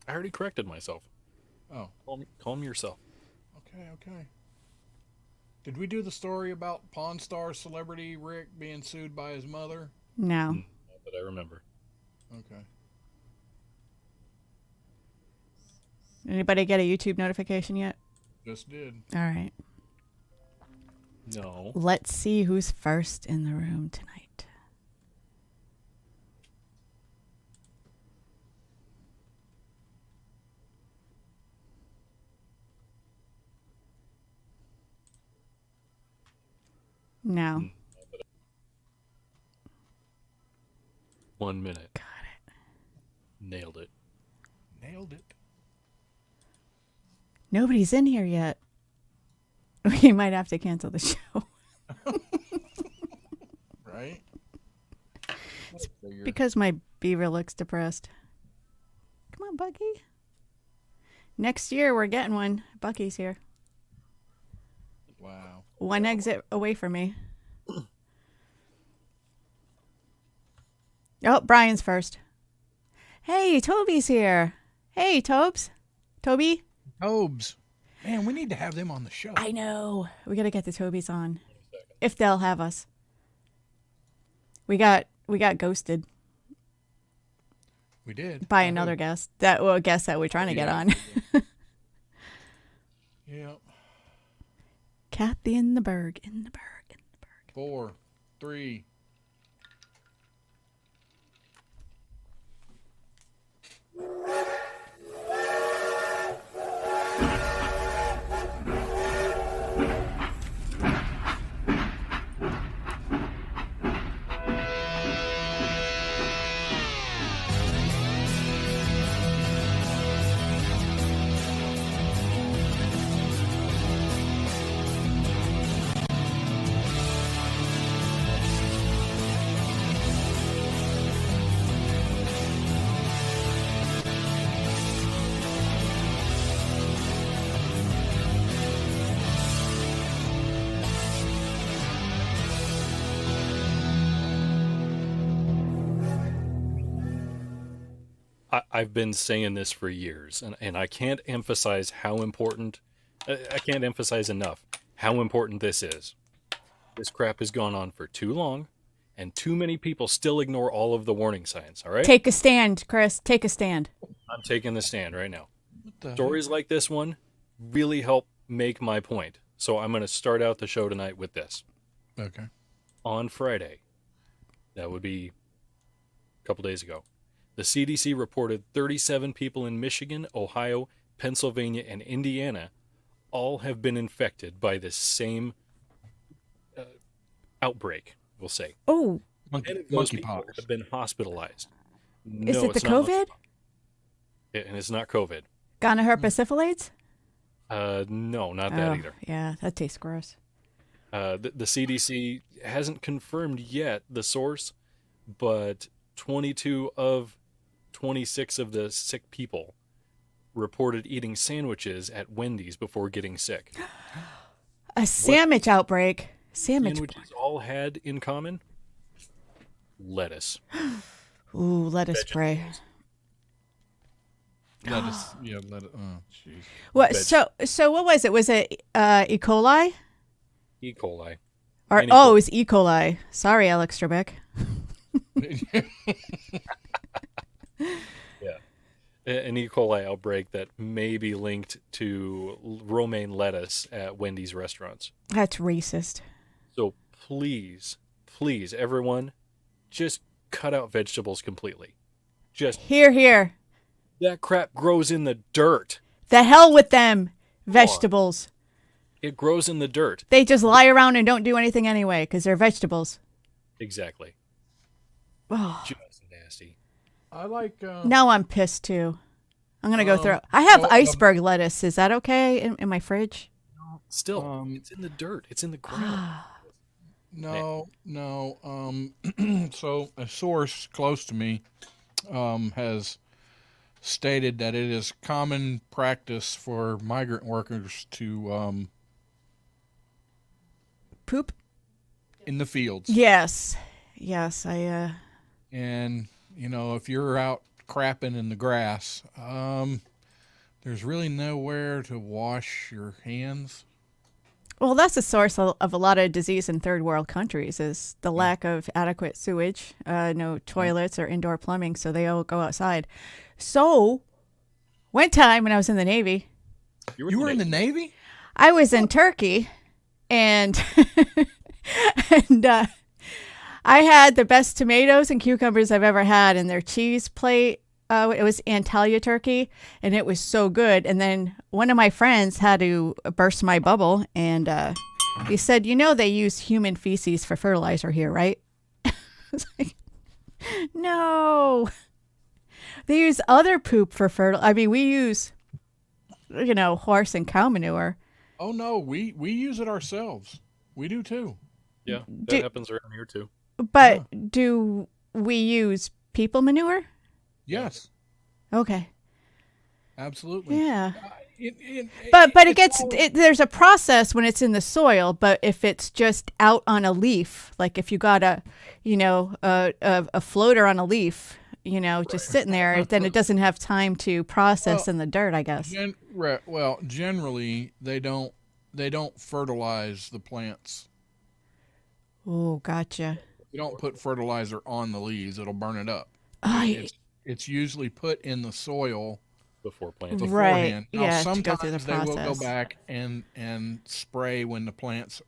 I already corrected myself. Oh, Calm yourself. okay. Did we do the story about Pawn Star celebrity Rick being sued by his mother? No. Not that I remember. Okay. Anybody get a YouTube notification yet? Just did. All right. No. Let's see who's first in the room tonight. No. 1 minute. Got it. Nailed it. Nailed it. Nobody's in here yet. We might have to cancel the show. Right? Because my beaver looks depressed. Come on, Bucky. Next year, we're getting one. Bucky's here. Wow. One exit away from me. Oh, Brian's first. Hey, Toby's here. Hey, Tobes. Toby? Tobes. Man, we need to have them on the show. I know. We got to get the Tobys on. If they'll have us. We got ghosted We did. by another guest. Guest that we're trying to get on. Yep. Kathy in the Berg. 4, 3. I've been saying this for years, and I can't emphasize how important, I can't emphasize enough how important this is. This crap has gone on for too long, and too many people still ignore all of the warning signs, all right? Take a stand, Chris. Take a stand. I'm taking the stand right now. What the Stories like this one really help make my point. So I'm going to start out the show tonight with this. heck? Okay. On Friday, that would be a couple days ago, the CDC reported 37 people in Michigan, Ohio, Pennsylvania, and Indiana all have been infected by this same outbreak, we'll say. Oh, And those people Monkeypox. have been hospitalized. is No, it the it's not COVID? and it's not COVID. Gonorrhea No, not that either. Yeah, that tastes gross. The CDC hasn't confirmed yet the source, but 22 of 26 of the sick people reported eating sandwiches at Wendy's before getting sick. A sandwich outbreak. Sandwiches all had in common lettuce. Ooh, let us pray. Let us. Yeah. Let it. Oh, jeez. What? Veg- So what was it? Was it E. coli? E. coli. Or Any it was E. coli. Sorry, Alex Trebek. Yeah. An E. coli outbreak that may be linked to romaine lettuce at Wendy's restaurants. That's racist. So please, everyone, just cut out vegetables completely. Just Here, here. that crap grows in the dirt. The hell with them. Vegetables. It grows in the dirt. They just lie around and don't do anything anyway because they're vegetables. Exactly. Oh, Just nasty. I like. now I'm pissed too. I'm going to go through. I have well, iceberg lettuce. Is that okay in my fridge? Still, it's in the dirt. It's in the ground. No. So a source close to me has stated that it is common practice for migrant workers to Poop? in the fields. Yes. I And if you're out crapping in the grass. There's really nowhere to wash your hands. Well, that's the source of a lot of disease in third world countries is the lack of adequate sewage, no toilets or indoor plumbing, so they all go outside. So, one time when I was in the Navy, You were in the Navy? I was in Turkey, and and I had the best tomatoes and cucumbers I've ever had in their cheese plate. It was Antalya turkey, and it was so good. And then one of my friends had to burst my bubble, and he said, they use human feces for fertilizer here, right? I was like, no. They use other poop for fertilizer. I mean, we use, horse and cow manure. Oh, no, we use it ourselves. We do, too. Yeah, that happens around here, too. But do we use people manure? Yes. Okay. Absolutely. Yeah. But there's a process when it's in the soil, but if it's just out on a leaf, like if you got a floater on a leaf, just sitting there, then it doesn't have time to process in the dirt, I guess. Generally they don't fertilize the plants. Oh, gotcha. You don't put fertilizer on the leaves, it'll burn it up. It's usually put in the soil before planting. Beforehand. Right. Now, to go sometimes through the they process. will go back and spray when the plants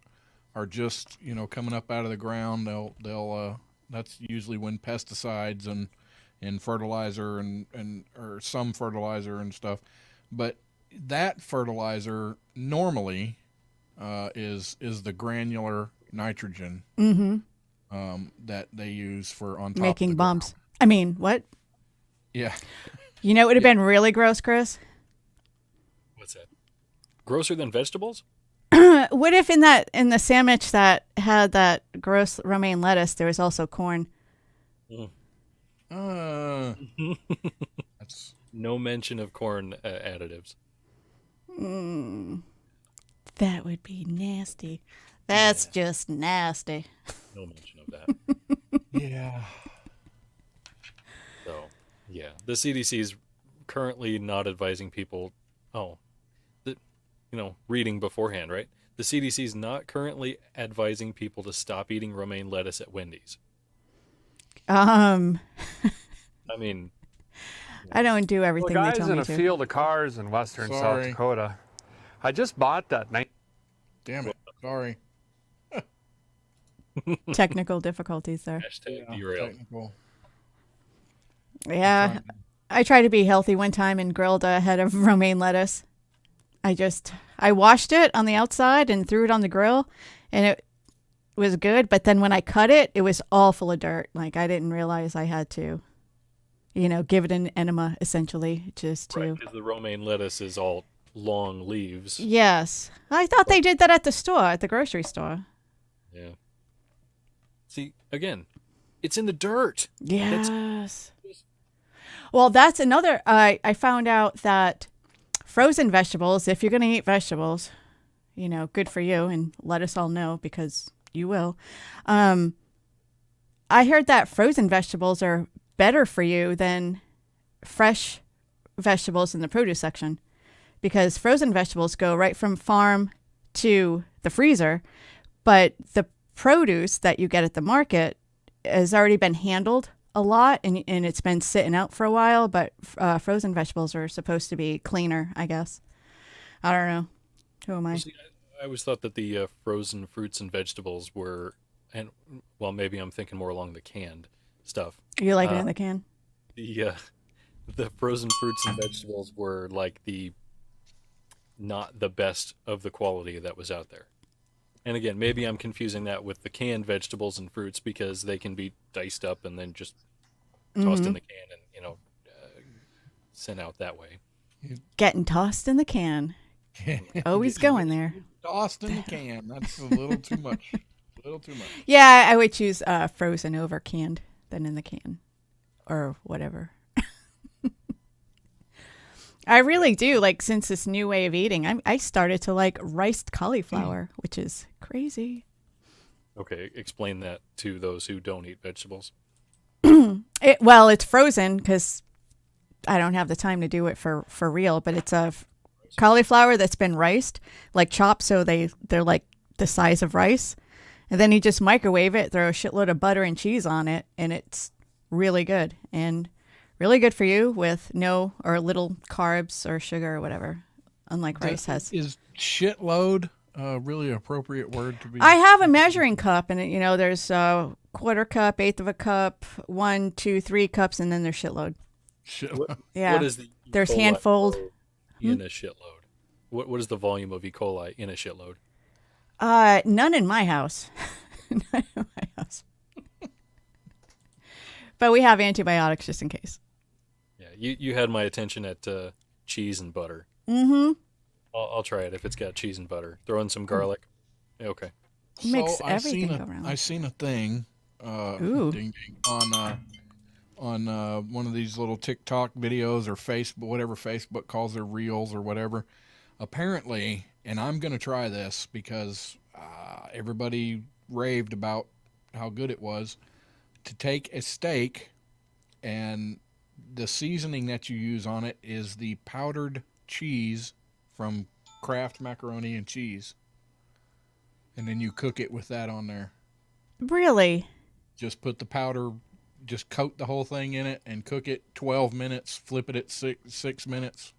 are just coming up out of the ground. They'll that's usually when pesticides and fertilizer and or some fertilizer and stuff. But that fertilizer normally is the granular nitrogen that they use for on top making of the bumps. ground. I mean, what? Yeah. It would have been really gross, Chris. What's that? Grosser than vegetables? What if in the sandwich that had that gross romaine lettuce, there was also corn? That's no mention of corn additives. That would be nasty. That's just nasty. No mention of that. yeah. So, yeah, the CDC is currently not advising people. Reading beforehand, right? The CDC is not currently advising people to stop eating romaine lettuce at Wendy's. I mean, I don't do everything they guys tell in me a to. field of cars in western South Dakota. I just bought that. Damn it. Sorry. Technical difficulties there. hashtag derail. Technical. Yeah. I tried to be healthy one time and grilled a head of romaine lettuce. I washed it on the outside and threw it on the grill, and it was good. But then when I cut it, it was all full of dirt. Like, I didn't realize I had to, give it an enema, essentially, just to. Right, because the romaine lettuce is all long leaves. Yes. I thought they did that at the grocery store. Yeah. See, again, it's in the dirt. Yes. Well, that's another. I found out that frozen vegetables, if you're going to eat vegetables, good for you, and let us all know because you will. I heard that frozen vegetables are better for you than fresh vegetables in the produce section because frozen vegetables go right from farm to the freezer, but the produce that you get at the market has already been handled a lot and it's been sitting out for a while, but frozen vegetables are supposed to be cleaner, I guess. I don't know. Who am I? See, I always thought that the frozen fruits and vegetables were, maybe I'm thinking more along the canned stuff. You like it in the can? The frozen fruits and vegetables were like not the best of the quality that was out there. And again, maybe I'm confusing that with the canned vegetables and fruits because they can be diced up and then just tossed in the can and, sent out that way. Getting tossed in the can. Always going there. Tossed in the can. That's a little too much. Yeah, I would choose frozen over canned than in the can or whatever. I really do. Like, since this new way of eating, I started to like riced cauliflower, which is crazy. Okay, explain that to those who don't eat vegetables. It's frozen because I don't have the time to do it for real, but it's a cauliflower that's been riced, like chopped, so they're like the size of rice. And then you just microwave it, throw a shitload of butter and cheese on it, and it's really good. And really good for you with no or little carbs or sugar or whatever, unlike rice has. Is shitload really appropriate word to be? I have a measuring cup, and there's a quarter cup, eighth of a cup, 1, 2, 3 cups, and then there's shitload. Yeah. What is the there's handfold in a shitload? What is the volume of E. coli in a shitload? None in my house. None in my house. But we have antibiotics just in case. Yeah, you had my attention at cheese and butter. Mm-hmm. I'll try it if it's got cheese and butter. Throw in some garlic. Okay. Makes everything go round. I seen a thing Ooh. ding, ding, on one of these little TikTok videos or Facebook, whatever Facebook calls their reels or whatever. Apparently, and I'm going to try this because everybody raved about how good it was, to take a steak and the seasoning that you use on it is the powdered cheese from Kraft Macaroni and Cheese. And then you cook it with that on there. Really? Just put the powder, just coat the whole thing in it and cook it 12 minutes, flip it at 6 minutes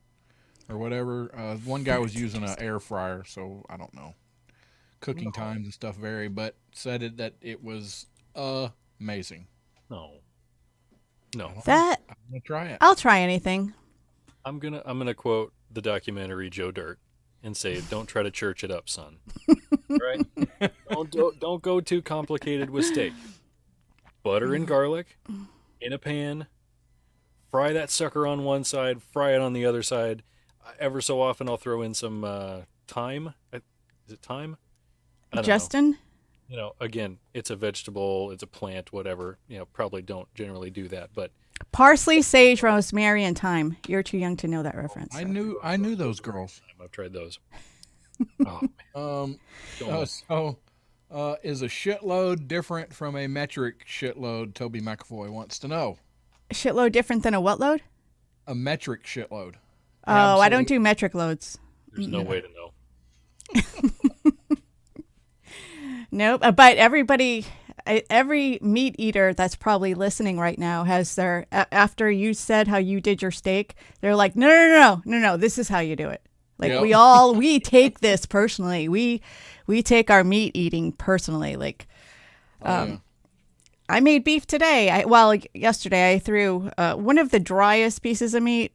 or whatever. One guy was using an air fryer, so I don't know. Cooking times and stuff vary, but said that it was amazing. No. I'm That gonna try it. I'll try anything. I'm gonna quote the documentary Joe Dirt and say, "Don't try to church it up, son." Right? Don't go too complicated with steak. Butter and garlic in a pan. Fry that sucker on one side. Fry it on the other side. Ever so often, I'll throw in some thyme. Is it thyme? I don't Justin? know. Again, it's a vegetable. It's a plant. Whatever. Probably don't generally do that, but. Parsley, sage, rosemary, and thyme. You're too young to know that reference. I knew those girls. I've tried those. Is a shitload different from a metric shitload? Toby McAvoy wants to know. A shitload different than a what load? A metric shitload. Oh, I don't do metric loads. There's no way to know. Nope. But every meat eater that's probably listening right now has their, after you said how you did your steak, they're like, no, this is how you do it. Like Yep. we take this personally. We take our meat eating personally. Like, I made beef today. Yesterday I threw one of the driest pieces of meat.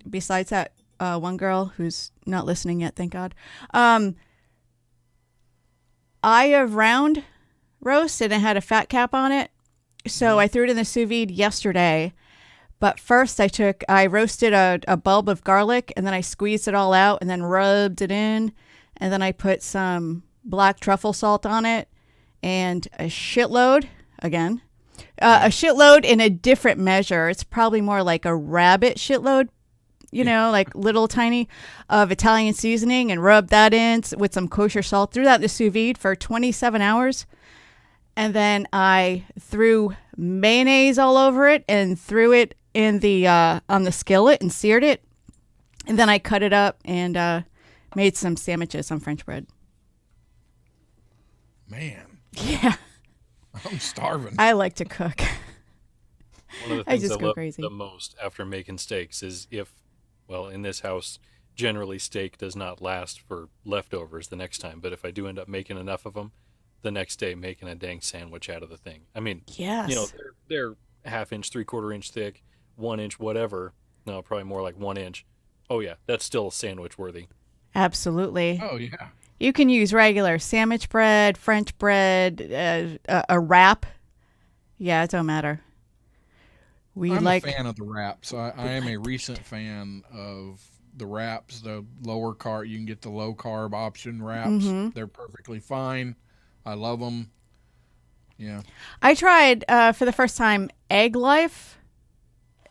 Besides that one girl who's not listening yet, thank God. I have round roast and it had a fat cap on it. So I threw it in the sous vide yesterday. But first I roasted a bulb of garlic and then I squeezed it all out and then rubbed it in. And then I put some black truffle salt on it and a shitload in a different measure. It's probably more like a rabbit shitload, like little tiny of Italian seasoning, and rubbed that in with some kosher salt. Threw that in the sous vide for 27 hours. And then I threw mayonnaise all over it and threw it in the on the skillet and seared it. And then I cut it up and made some sandwiches on French bread. Man. Yeah. I'm starving. I like to cook. One of the things I love the most after making steaks is in this house, generally steak does not last for leftovers the next time. But if I do end up making enough of them, the next day making a dang sandwich out of the thing. I mean, yes. They're half-inch, three-quarter-inch thick, 1 inch, whatever. No, probably more like 1 inch. Oh, yeah, that's still sandwich worthy. Absolutely. Oh, yeah. You can use regular sandwich bread, French bread, a wrap. Yeah, it don't matter. I'm a fan of the wraps. I am a recent fan of the wraps, the lower carb. You can get the low carb option wraps. Mm-hmm. They're perfectly fine. I love them. Yeah. I tried for the first time Egg Life.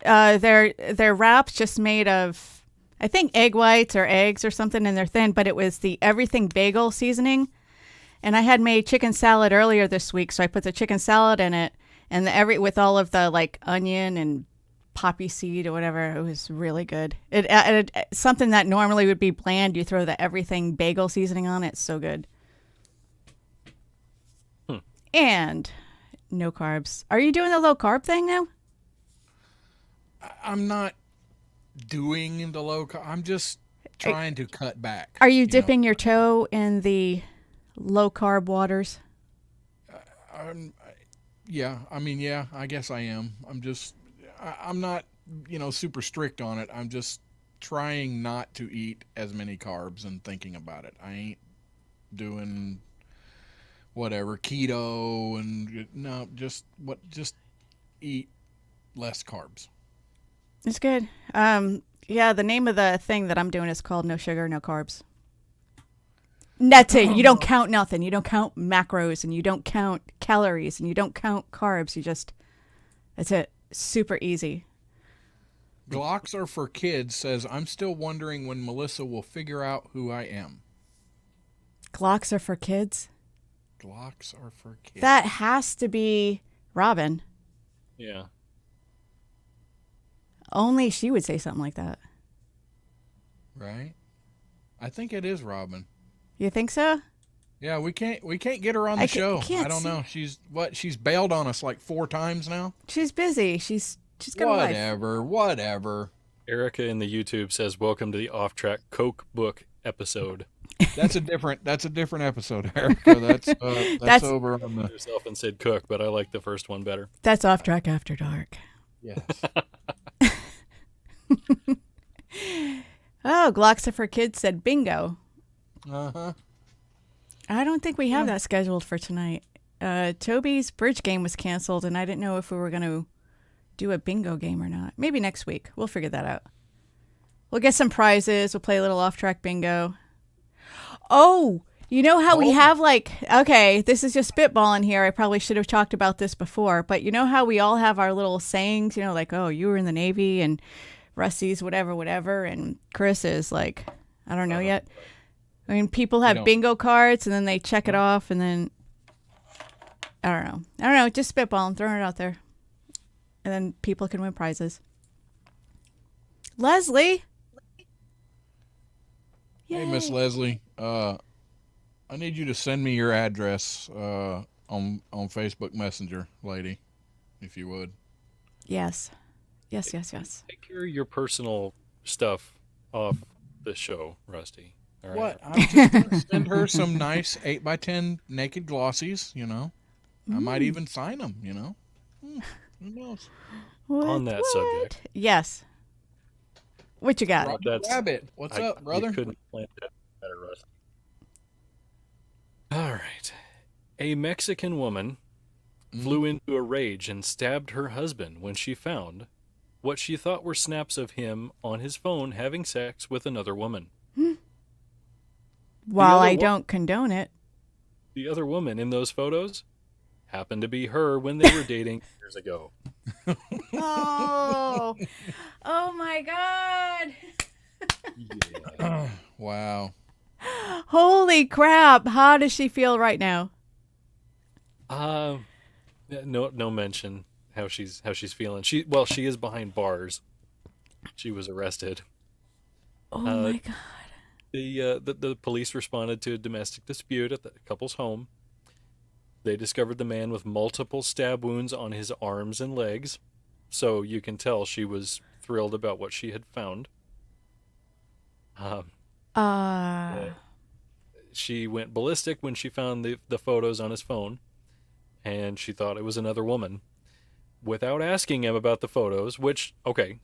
Their wraps just made of, I think, egg whites or eggs or something, and they're thin, but it was the everything bagel seasoning. And I had made chicken salad earlier this week, so I put the chicken salad in it and with all of the like onion and poppy seed or whatever. It was really good. It added something that normally would be bland. You throw the everything bagel seasoning on it. It's so good. And no carbs. Are you doing the low carb thing now? I'm not doing the low carb. I'm just trying to cut back. Are you dipping your toe in the low carb waters? Yeah. I mean, yeah, I guess I am. I'm not, super strict on it. I'm just trying not to eat as many carbs and thinking about it. I ain't doing whatever keto and no, just eat less carbs. It's good. Yeah, the name of the thing that I'm doing is called No Sugar, No Carbs. And that's it. You don't count nothing. You don't count macros, and you don't count calories, and you don't count carbs. That's it. Super easy. Glocks are for kids says, I'm still wondering when Melissa will figure out who I am. Glocks are for kids? Glocks are for kids. That has to be Robin. Yeah. Only she would say something like that. Right? I think it is Robin. You think so? Yeah, we can't get her on the show. I don't know. She's bailed on us like 4 times now. She's busy. She's got a life. Whatever. Erica in the YouTube says, "Welcome to the Off Track Coke Book episode." That's a different episode, Erica. That's over on the yourself and said Cook, but I like the first one better. That's Off Track After Dark. Yes. Oh, Glocks are for kids said bingo. Uh-huh. I don't think we have that scheduled for tonight. Toby's bridge game was canceled, and I didn't know if we were going to do a bingo game or not. Maybe next week. We'll figure that out. We'll get some prizes. We'll play a little off-track bingo. Oh, you know how we have okay, this is just spitballing here. I probably should have talked about this before, but you know how we all have our little sayings, like, oh, you were in the Navy, and Rusty's whatever, and Chris is like, I don't know yet. I mean, people have bingo cards, and then they check it off, and then, I don't know, just spitballing, throwing it out there. And then people can win prizes. Leslie! Hey, Miss Leslie, I need you to send me your address on Facebook Messenger, lady, if you would. Yes. Yes. Take care of your personal stuff off the show, Rusty. All right? What? I'm just going to send her some nice 8x10 naked glossies, I might even sign them, Who knows? On that subject. Yes. What you got? Rabbit. What's up, brother? You couldn't plan that better, Rusty. All right. A Mexican woman flew into a rage and stabbed her husband when she found what she thought were snaps of him on his phone having sex with another woman. While I don't condone it. The other woman in those photos happened to be her when they were dating years ago. Oh my God. Yeah. Wow. Holy crap. How does she feel right now? No mention how she's feeling. She is behind bars. She was arrested. Oh my God. The police responded to a domestic dispute at the couple's home. They discovered the man with multiple stab wounds on his arms and legs, so you can tell she was thrilled about what she had found. She went ballistic when she found the photos on his phone, and she thought it was another woman. Without asking him about the photos, which, okay,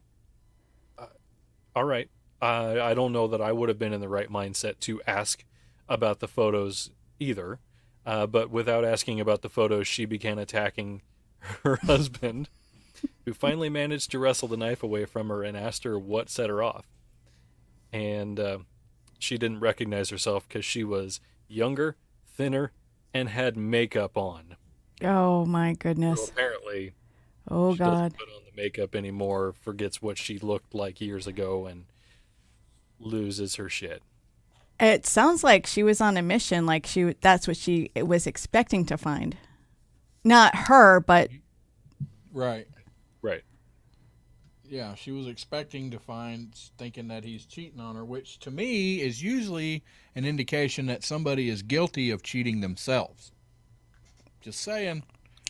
all right, I don't know that I would have been in the right mindset to ask about the photos either. But without asking about the photos, she began attacking her husband, who finally managed to wrestle the knife away from her and asked her what set her off. And she didn't recognize herself because she was younger, thinner, and had makeup on. Oh, my goodness. So apparently, oh, she God. doesn't put on the makeup anymore, forgets what she looked like years ago, and loses her shit. It sounds like she was on a mission, like that's what she was expecting to find. Not her, but... Right. Right. Yeah, she was expecting to find, thinking that he's cheating on her, which to me is usually an indication that somebody is guilty of cheating themselves. Just saying.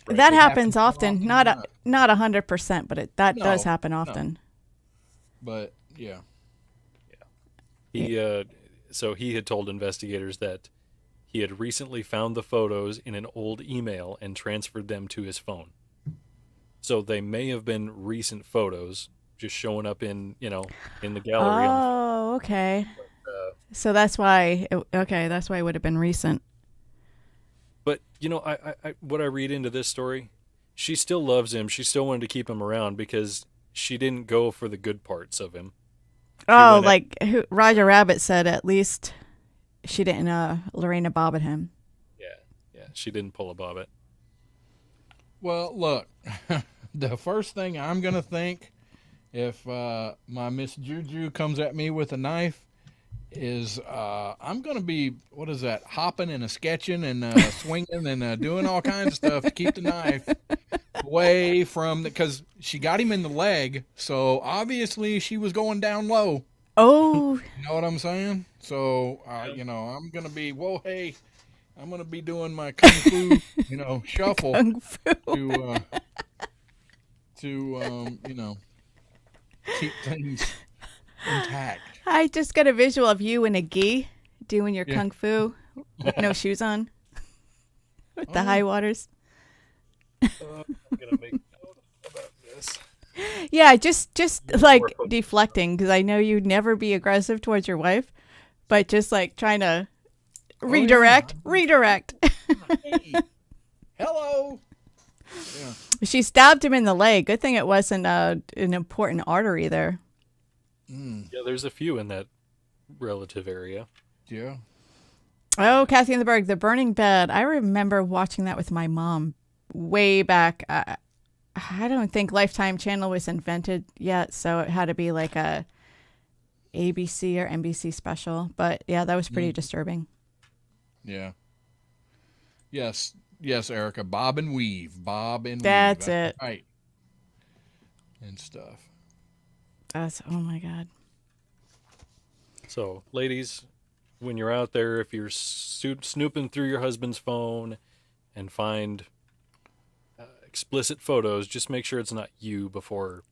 Right. That It happens happens more often. often Not than not. not 100%, but that does No, happen no. often. But yeah, He so he had told investigators that he had recently found the photos in an old email and transferred them to his phone. So they may have been recent photos just showing up in the gallery on the phone. Oh, okay. Uh, So that's why. That's why it would have been recent. but I what I read into this story, she still loves him. She still wanted to keep him around because she didn't go for the good parts of him. Oh, went like Roger Rabbit said, at least she didn't Lorena bobbed him. Yeah, she didn't pull a bobbit. well, look, the first thing I'm gonna think if my Miss Juju comes at me with a knife is I'm gonna be, what is that, hopping and a sketching and swinging and doing all kinds of stuff to keep the knife away from because she got him in the leg, so obviously she was going down low. Oh, You know what I'm saying? So I'm gonna be, whoa, hey, I'm gonna be doing my kung fu, shuffle kung fu. to keep things intact. I just got a visual of you in a gi doing your Yeah. kung fu with no shoes on, with the Oh. high waters. I'm gonna make note about this. Yeah, just like deflecting because I know you'd never be aggressive towards your wife, but just like trying to redirect. Hey, hello. Yeah. She stabbed him in the leg. Good thing it wasn't an important artery there. Yeah, there's a few in that relative area. Yeah. Oh, Kathy in the Berg, The Burning Bed. I remember watching that with my mom way back. I don't think Lifetime Channel was invented yet, so it had to be like a ABC or NBC special. But yeah, that was pretty disturbing. Yeah. Yes, Erica. Bob and weave. That's it. Right. And stuff. Oh my God. So, ladies, when you're out there, if you're snooping through your husband's phone and find explicit photos, just make sure it's not you before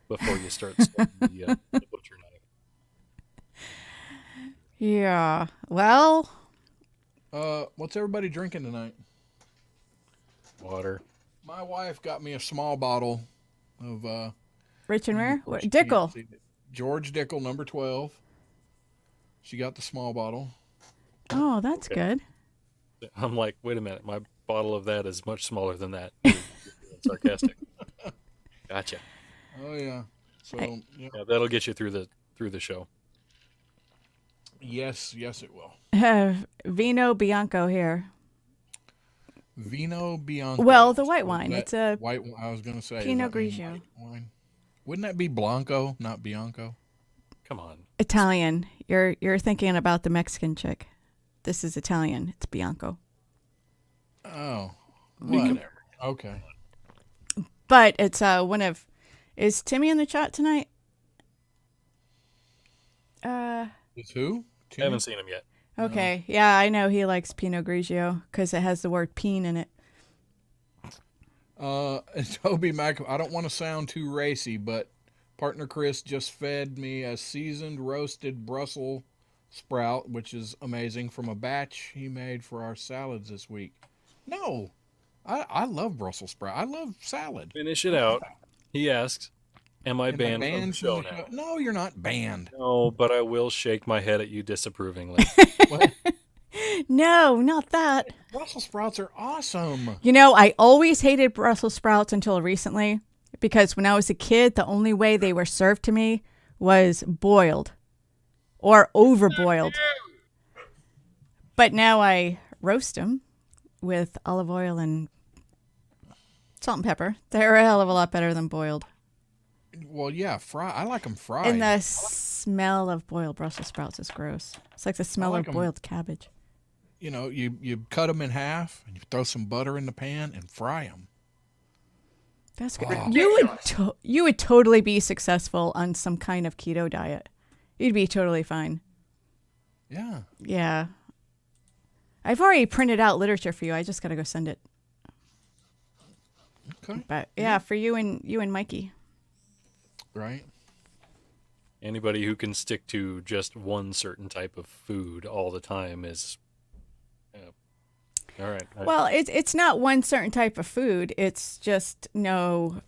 you start the butcher knife. Yeah. Well, What's everybody drinking tonight? Water. My wife got me a small bottle of Rich and Rare? What, Dickel. George Dickel, number 12. She got the small bottle. Oh, that's good. I'm like, wait a minute, my bottle of that is much smaller than that. You're sarcastic. Gotcha. Oh yeah. So yeah. Yeah, that'll get you through the show. Yes, it will. Vino Bianco here. Vino Bianco. Well, the white So wine. that It's a white. I was going to say Pinot does that mean Grigio. white wine? Wouldn't that be Blanco, not Bianco? Come on. Italian. You're thinking about the Mexican chick. This is Italian. It's Bianco. Oh, whatever. Okay. But it's one of. Is Timmy in the chat tonight? It's who? I haven't seen him yet. Okay. Yeah, I know he likes Pinot Grigio because it has the word "peen" in it. Toby Mac. I don't want to sound too racy, but partner Chris just fed me a seasoned roasted Brussels sprout, which is amazing, from a batch he made for our salads this week. No, I love Brussels sprout. I love salad. Finish it out. He asks, am I Am I banned from the from show the now? show? No, you're not banned. No, but I will shake my head at you disapprovingly. What? No, not that. Brussels sprouts are awesome. You know, I always hated Brussels sprouts until recently because when I was a kid, the only way they were served to me was boiled or overboiled. But now I roast them with olive oil and salt and pepper. They're a hell of a lot better than boiled. Well, yeah, I like them fried. And the smell of boiled Brussels sprouts is gross. It's like the smell like of 'em. boiled cabbage. You know, you cut them in half and you throw some butter in the pan and fry them. That's good. Oh. You would totally be successful on some kind of keto diet. You'd be totally fine. Yeah. Yeah. I've already printed out literature for you. I just got to go send it. Okay. But yeah, for you and Mikey. Right. Anybody who can stick to just one certain type of food all the time is all right. Well, it's not one certain type of food. It's just no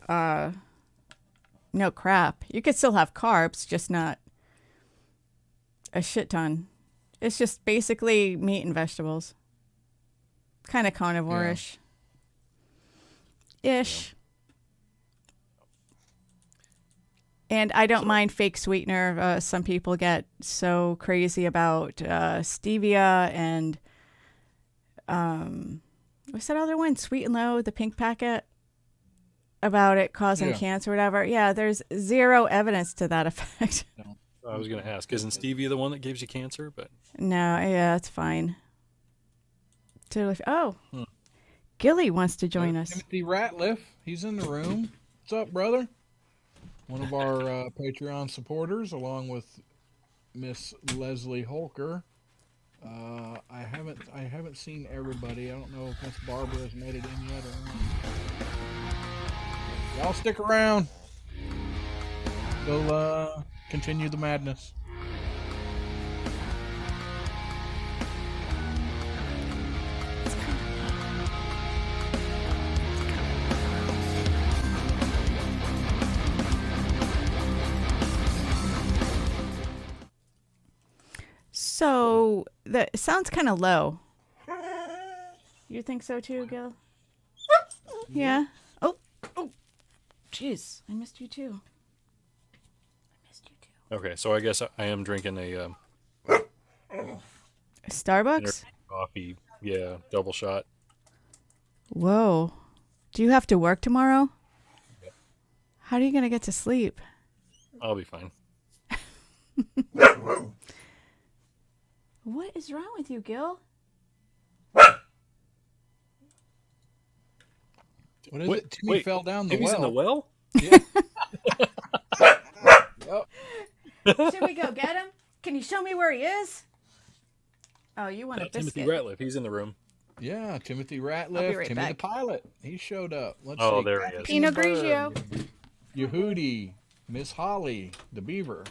crap. You could still have carbs, just not a shit ton. It's just basically meat and vegetables. Kind of carnivore-ish. Ish. And I don't mind fake sweetener. Some people get so crazy about stevia and what's that other one? Sweet and Low, the pink packet, about it causing cancer or whatever. Yeah, there's zero evidence to that effect. I was going to ask, isn't stevia the one that gives you cancer? But no, yeah, it's fine. Totally. Gilly wants to join us. Timothy Ratliff, he's in the room. What's up, brother? One of our Patreon supporters, along with Miss Leslie Holker. I haven't seen everybody. I don't know if Miss Barbara has made it in yet or not. Y'all stick around. We'll continue the madness. So it sounds kind of low. You think so too, Gil? Yeah. Oh, jeez, I missed you too. okay, so I guess I am drinking a Starbucks? coffee. Yeah, double shot. Whoa. Do you have to work tomorrow? How are you going to get to sleep? I'll be fine. What is wrong with you, Gil? What is it? Timmy fell down the Timmy's well. in the well? Should we go get him? Can you show me where he is? Oh, you want a biscuit. Timothy Ratliff, he's in the room. Yeah, Timothy I'll be Ratliff, right Timmy back. the pilot. He showed up. Let's Oh, see. there he is. Pinot Grigio. Yehudi, Miss Holly, the Beaver,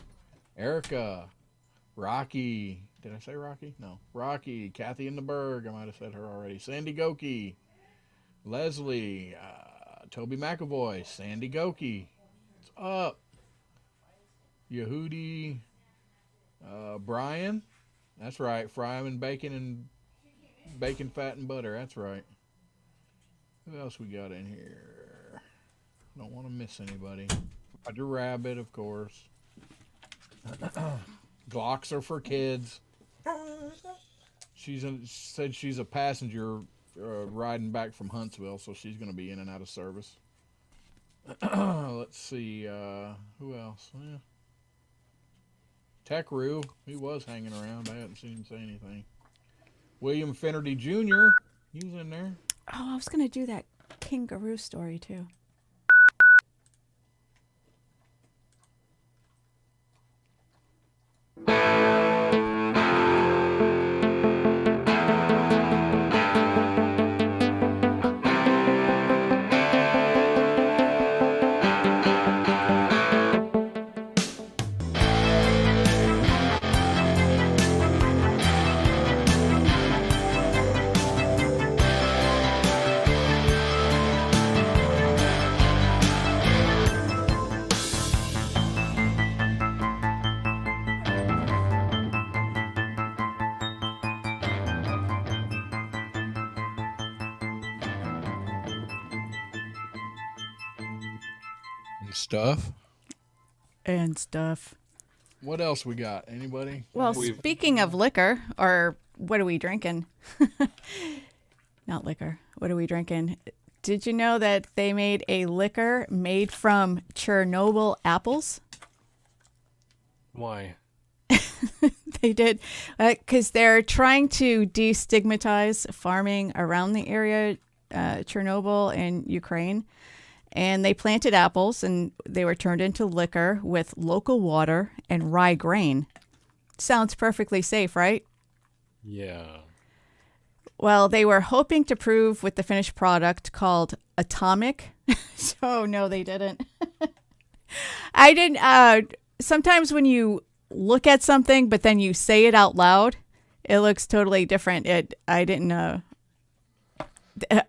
Erica, Rocky. Did I say Rocky? No. Rocky, Kathy in the Berg. I might have said her already. Sandy Goki, Leslie, Toby McAvoy, Sandy Goki. What's up? Yehudi, Brian. That's right. Fry 'em in bacon, fat, and butter. That's right. Who else we got in here? Don't want to miss anybody. Roger Rabbit, of course. Glocks are for kids. Said she's a passenger riding back from Huntsville, so she's going to be in and out of service. Let's see. Who else? Yeah. Techru, he was hanging around. I haven't seen him say anything. William Finnerty Jr., he was in there. Oh, I was going to do that kangaroo story, too. Stuff. And stuff. What else we got? Anybody? Well, speaking of liquor, or what are we drinking? Not liquor. What are we drinking? Did you know that they made a liquor made from Chernobyl apples? Why? They did, because they're trying to destigmatize farming around the area, Chernobyl and Ukraine. And they planted apples, and they were turned into liquor with local water and rye grain. Sounds perfectly safe, right? Yeah. Well, they were hoping to prove with the finished product called Atomic. So, no, they didn't. I didn't. Sometimes when you look at something, but then you say it out loud, it looks totally different. I didn't.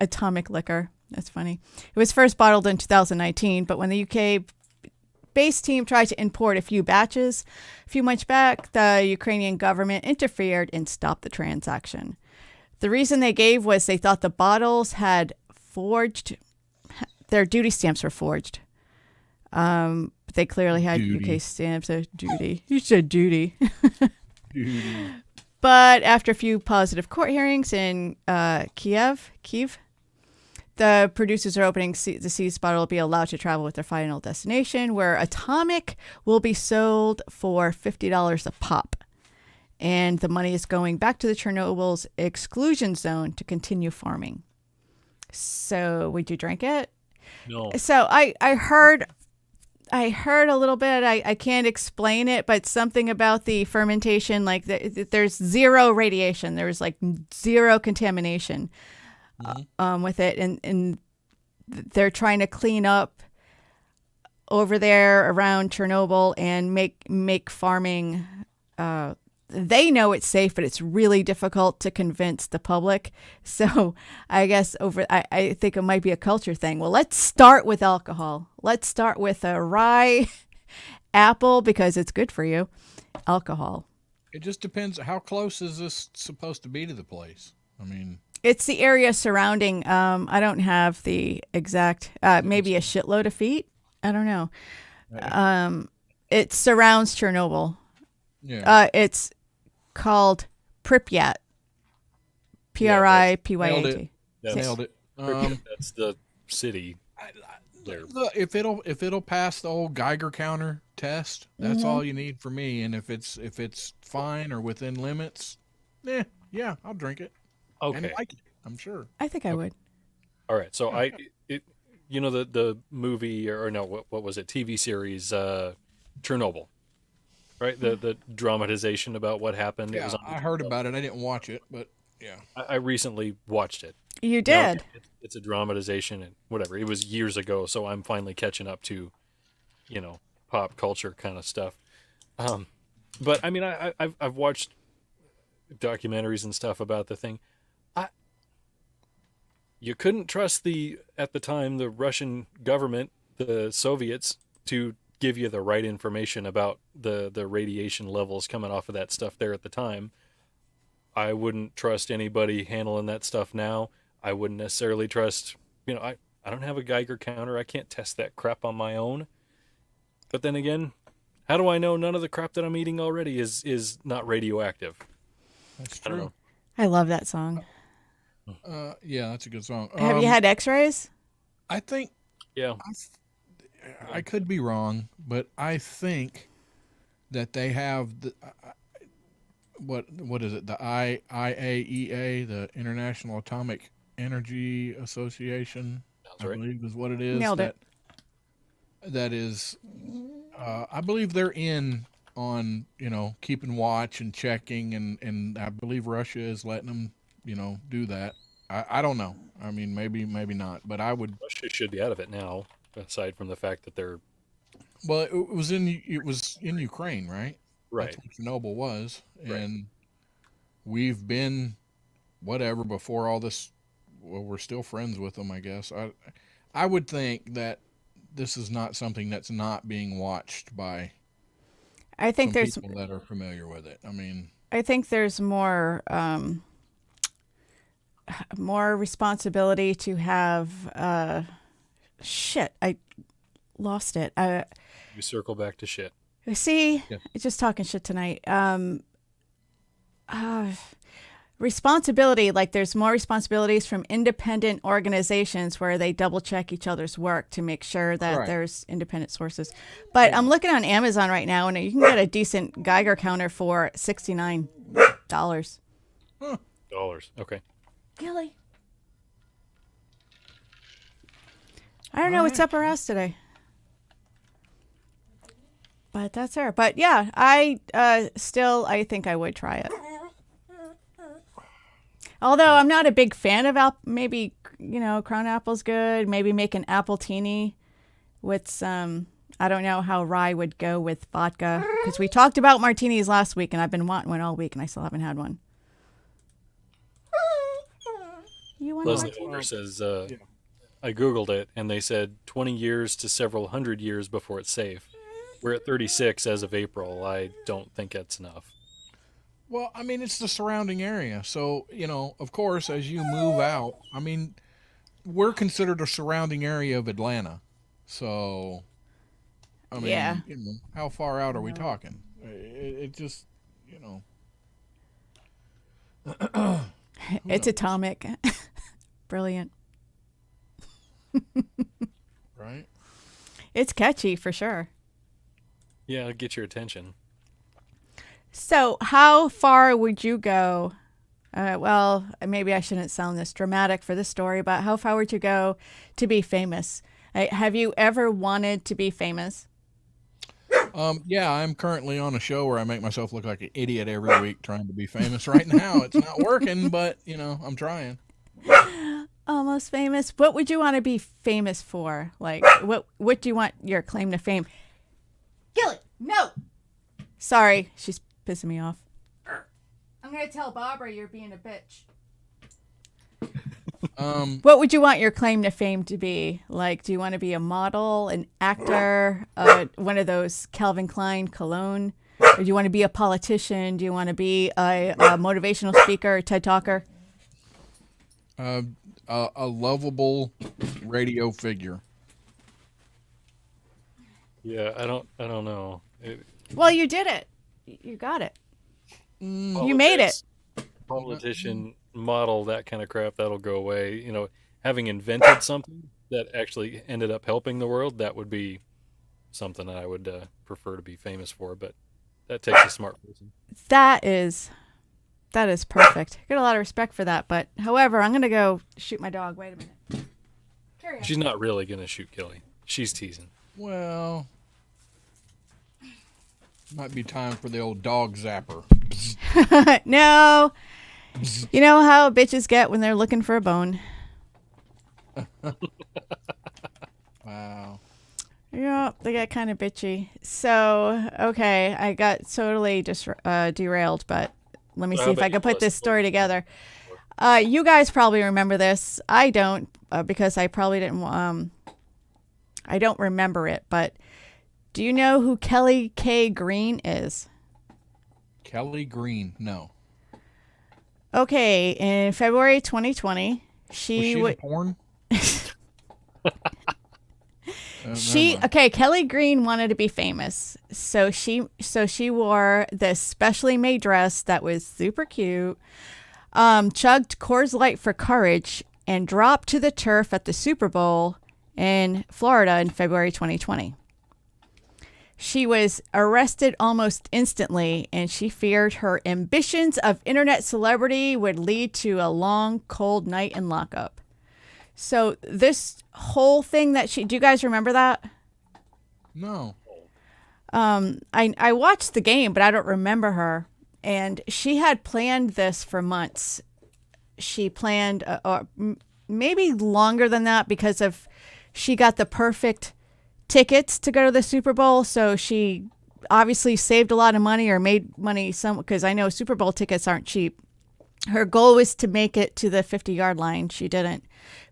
Atomic liquor. That's funny. It was first bottled in 2019, but when the UK base team tried to import a few batches a few months back, the Ukrainian government interfered and stopped the transaction. The reason they gave was they thought the bottles had forged, their duty stamps were forged. They clearly had Duty. UK stamps of duty. You said duty. Duty. But after a few positive court hearings in Kiev, the producers are opening the seized bottle will be allowed to travel with their final destination, where Atomic will be sold for $50 a pop. And the money is going back to the Chernobyl's exclusion zone to continue farming. So, would you drink it? No. So, I heard a little bit. I can't explain it, but something about the fermentation, like there's zero radiation. There's like zero contamination with it. And they're trying to clean up over there around Chernobyl and make farming. They know it's safe, but it's really difficult to convince the public. So I guess I think it might be a culture thing. Well, let's start with alcohol. Let's start with a rye apple because it's good for you. Alcohol. It just depends. How close is this supposed to be to the place? I mean, It's the area surrounding. I don't have the exact. Maybe a shitload of feet. I don't know. It surrounds Chernobyl. yeah. It's called Pripyat. Pripyat. Nailed it. That's the city there. Look, if it'll pass the old Geiger counter test, that's all you need for me. And if it's fine or within limits, yeah, I'll drink it. Okay. And like it, I'm sure. I think I would. All right. So the movie or no, what was it? TV series Chernobyl. Right? The dramatization about what happened. Yeah, I heard about it. I didn't watch it, but yeah. I recently watched it. You did. Now, it's a dramatization and whatever. It was years ago, so I'm finally catching up to, pop culture kind of stuff. But I mean, I've watched documentaries and stuff about the thing. You couldn't trust at the time the Russian government, the Soviets, to give you the right information about the radiation levels coming off of that stuff there at the time. I wouldn't trust anybody handling that stuff now. I wouldn't necessarily trust, I don't have a Geiger counter. I can't test that crap on my own. But then again, how do I know none of the crap that I'm eating already is not radioactive? That's I don't true. know. I love that song. Yeah, that's a good song. Have you had X-rays? I think Yeah. I could be wrong, but I think that they have the what is it? The IAEA, the International Atomic Energy Association. Sounds right. I believe is what it is. Nailed it. That is, I believe they're in on keeping watch and checking, and I believe Russia is letting them do that. I don't know. I mean, maybe not, but I would. Russia should be out of it now, aside from the fact that they're Well, it was in Ukraine, right? right. That's what Chernobyl was, Right. and we've been whatever before all this. Well, we're still friends with them, I guess. I would think that this is not something that's not being watched by I think some there's people that are familiar with it. I mean, more responsibility to have shit. I lost it. You circle back to shit. See, Yeah. it's just talking shit tonight. Responsibility, like there's more responsibilities from independent organizations where they double check each other's work to make sure that Right. there's independent sources. But I'm looking on Amazon right now, and you can get a decent Geiger counter for $69. Dollars. Okay. Really? I don't know what's up her ass today. But that's her. But yeah, I think I would try it. Although I'm not a big fan of maybe, Crown Apple's good. Maybe make an appletini with some, I don't know how rye would go with vodka. Because we talked about martinis last week, and I've been wanting one all week, and I still haven't had one. You want Leslie Holder says, I Googled it, and they said 20 years to several hundred years before it's safe. We're at 36 as of April. I don't think that's enough. Well, I mean, it's the surrounding area. So, of course, as you move out, I mean, we're considered a surrounding area of Atlanta. So, I mean, yeah. How far out are we talking? It just, It's atomic. Brilliant. Right? It's catchy for sure. Yeah, it'll get your attention. So, how far would you go? Well, maybe I shouldn't sound this dramatic for this story, but how far would you go to be famous? Have you ever wanted to be famous? Yeah, I'm currently on a show where I make myself look like an idiot every week trying to be famous. Right now, it's not working, but, I'm trying. Almost famous. What would you want to be famous for? Like, what do you want your claim to fame? Gilly, no! Sorry, she's pissing me off. I'm going to tell Barbara you're being a bitch. What would you want your claim to fame to be? Like, do you want to be a model, an actor, one of those Calvin Klein cologne? Or do you want to be a politician? Do you want to be a motivational speaker, a TED Talker? A lovable radio figure. Yeah, I don't know. Well, you did it. You got it. You made it. Politician, model, that kind of crap, that'll go away. Having invented something that actually ended up helping the world, that would be something I would prefer to be famous for, but that takes a smart person. That is perfect. Got a lot of respect for that, but however, I'm going to go shoot my dog. Wait a minute. Carry on. She's not really going to shoot Kelly. She's teasing. Well, might be time for the old dog zapper. No. You know how bitches get when they're looking for a bone. Wow. Yeah, they get kind of bitchy. So, okay, I got totally just derailed, but let me see if I can put this story together. You guys probably remember this. I don't, because I probably didn't. I don't remember it, but do you know who Kelly K. Green is? Kelly Green, no. Okay, in February 2020, she was she in porn? Kelly Green wanted to be famous, so she wore this specially made dress that was super cute, chugged Coors Light for courage, and dropped to the turf at the Super Bowl in Florida in February 2020. She was arrested almost instantly, and she feared her ambitions of internet celebrity would lead to a long, cold night in lockup. So this whole thing do you guys remember that? No. I watched the game, but I don't remember her. And she had planned this for months. She planned, maybe longer than that, because she got the perfect tickets to go to the Super Bowl, so she obviously saved a lot of money or made money because I know Super Bowl tickets aren't cheap. Her goal was to make it to the 50-yard line. She didn't,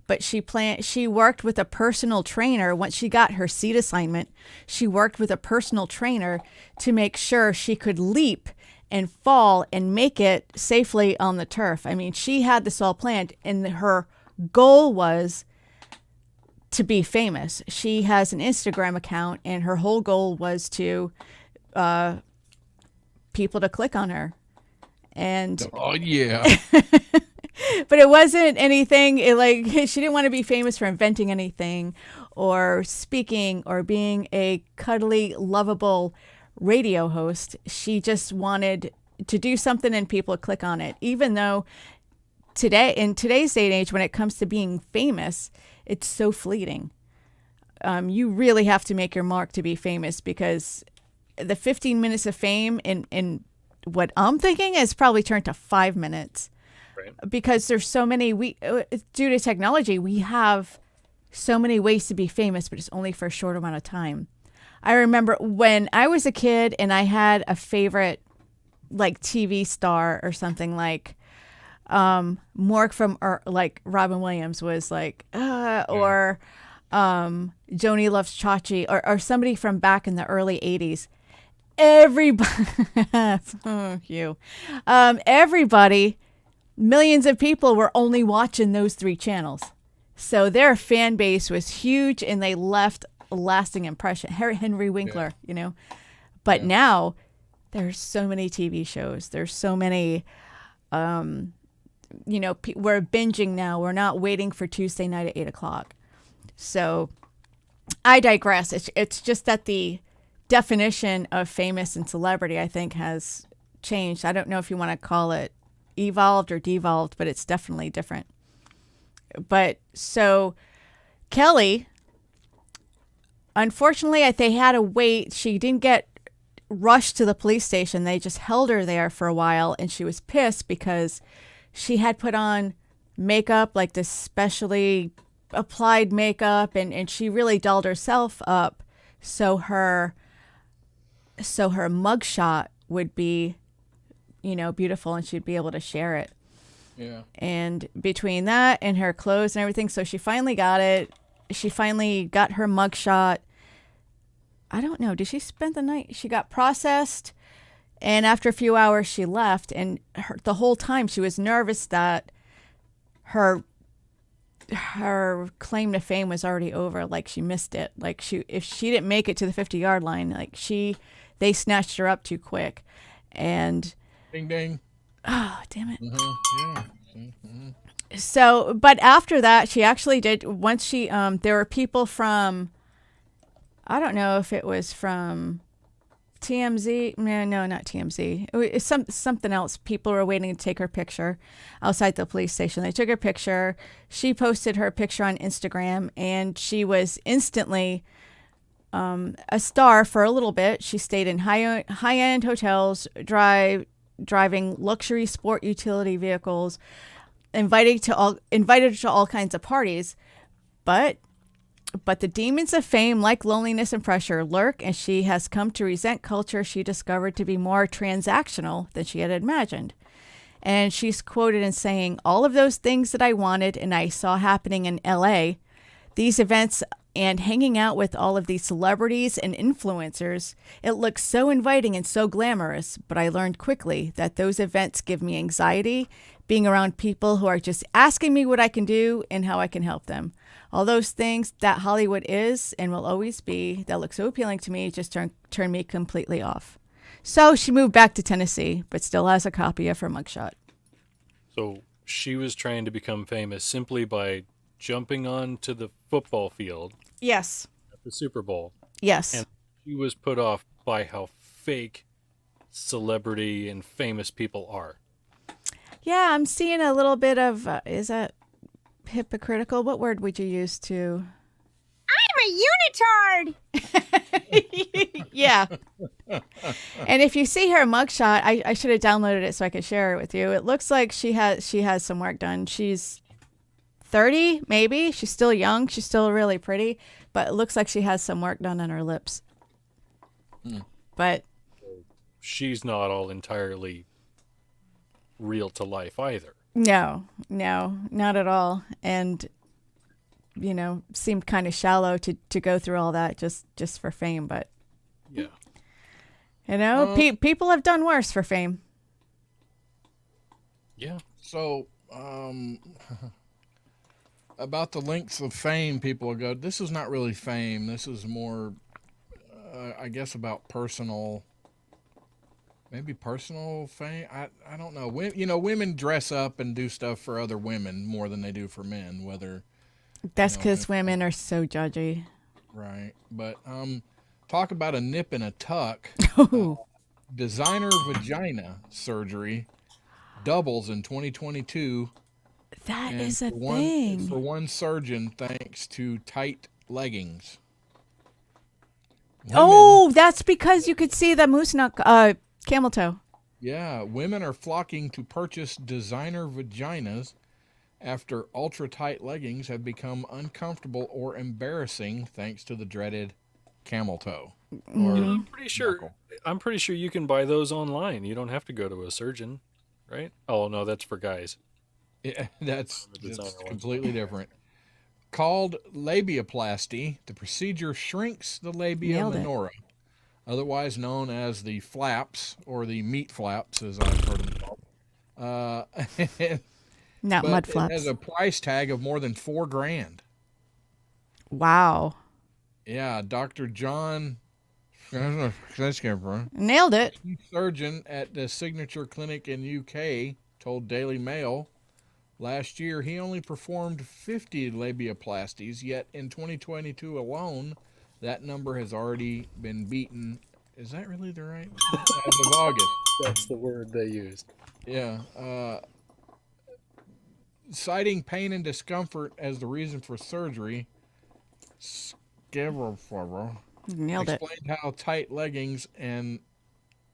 but she worked with a personal trainer. Once she got her seat assignment, she worked with a personal trainer to make sure she could leap and fall and make it safely on the turf. I mean, she had this all planned, and her goal was to be famous. She has an Instagram account, and her whole goal was to people to click on her. And oh yeah. But it wasn't anything she didn't want to be famous for inventing anything or speaking or being a cuddly, lovable radio host. She just wanted to do something and people would click on it. Even though in today's day and age, when it comes to being famous, it's so fleeting. you really have to make your mark to be famous, because the 15 minutes of fame in what I'm thinking is probably turned to 5 minutes. Right. Because there's so many, due to technology, we have so many ways to be famous, but it's only for a short amount of time. I remember when I was a kid and I had a favorite like TV star or something, like Mork from like Robin Williams was like, or Joni Loves Chachi, or somebody from back in the early 80s. Everybody, everybody, millions of people were only watching those 3 channels. So their fan base was huge and they left a lasting impression. Henry Winkler, you know. But now there's so many TV shows. There's so many, you know, we're binging now. We're not waiting for Tuesday night at 8:00. So I digress. It's just that the definition of famous and celebrity, I think, has changed. I don't know if you want to call it evolved or devolved, but it's definitely different. But so Kelly, unfortunately, they had to wait. She didn't get rushed to the police station. They just held her there for a while, and she was pissed because she had put on makeup, like this specially applied makeup, and she really dolled herself up so her mugshot would be, you know, beautiful, and she'd be able to share it. Yeah. And between that and her clothes and everything, so she finally got it. She finally got her mugshot. I don't know. Did she spend the night? She got processed, and after a few hours, she left. And the whole time, she was nervous that her claim to fame was already over. Like, she missed it. Like, if she didn't make it to the 50-yard line, like they snatched her up too quick. And ding ding. Oh, damn it. Mm-hmm. Yeah. Mm-hmm. So, but after that, she actually did, once she, there were people from, I don't know if it was from TMZ. No, not TMZ. It was something else. People were waiting to take her picture outside the police station. They took her picture. She posted her picture on Instagram, and she was instantly a star for a little bit. She stayed in high-end hotels, driving luxury sport utility vehicles, invited to all kinds of parties, but the demons of fame, like loneliness and pressure, lurk, and she has come to resent culture she discovered to be more transactional than she had imagined. And she's quoted in saying, "All of those things that I wanted and I saw happening in LA, these events and hanging out with all of these celebrities and influencers, it looks so inviting and so glamorous, but I learned quickly that those events give me anxiety, being around people who are just asking me what I can do and how I can help them. All those things that Hollywood is and will always be that look so appealing to me just turn me completely off." So she moved back to Tennessee, but still has a copy of her mugshot. So she was trying to become famous simply by jumping onto the football field. Yes. At the Super Bowl. Yes. And she was put off by how fake celebrity and famous people are. Yeah, I'm seeing a little bit of, is that hypocritical? What word would you use to? I'm a unitard! Yeah. And if you see her mugshot, I should have downloaded it so I could share it with you. It looks like she has some work done. She's 30, maybe. She's still young. She's still really pretty, but it looks like she has some work done on her lips. But she's not all entirely real to life either. No, not at all. And, you know, seemed kind of shallow to go through all that just for fame. But, yeah, you know, people have done worse for fame. Yeah. So, about the lengths of fame, people will go, this is not really fame. This is more, I guess, about personal fame. I don't know. Women dress up and do stuff for other women more than they do for men, whether. That's because women are so judgy. Right. But talk about a nip and a tuck. Designer vagina surgery doubles in 2022. That is a thing. For one surgeon, thanks to tight leggings. Oh, that's because you could see the moose camel toe. Yeah, women are flocking to purchase designer vaginas after ultra-tight leggings have become uncomfortable or embarrassing thanks to the dreaded camel toe. Or I'm pretty sure. knuckle. I'm pretty sure you can buy those online. You don't have to go to a surgeon, right? Oh no, that's for guys. Yeah, that's The designer ones. completely different. Called labiaplasty, the procedure shrinks the labia Nailed it. minora, otherwise known as the flaps or the meat flaps, as I've heard them called. Not But mud it flaps. has a price tag of more than $4,000. Wow. Yeah, Dr. John, Nailed it. surgeon at the Signature Clinic in UK, told Daily Mail last year he only performed 50 labiaplasties, yet in 2022 alone, that number has already been beaten. Is that really the right? As of August. That's the word they used. Yeah. Citing pain and discomfort as the reason for surgery, Nailed it. explained how tight leggings and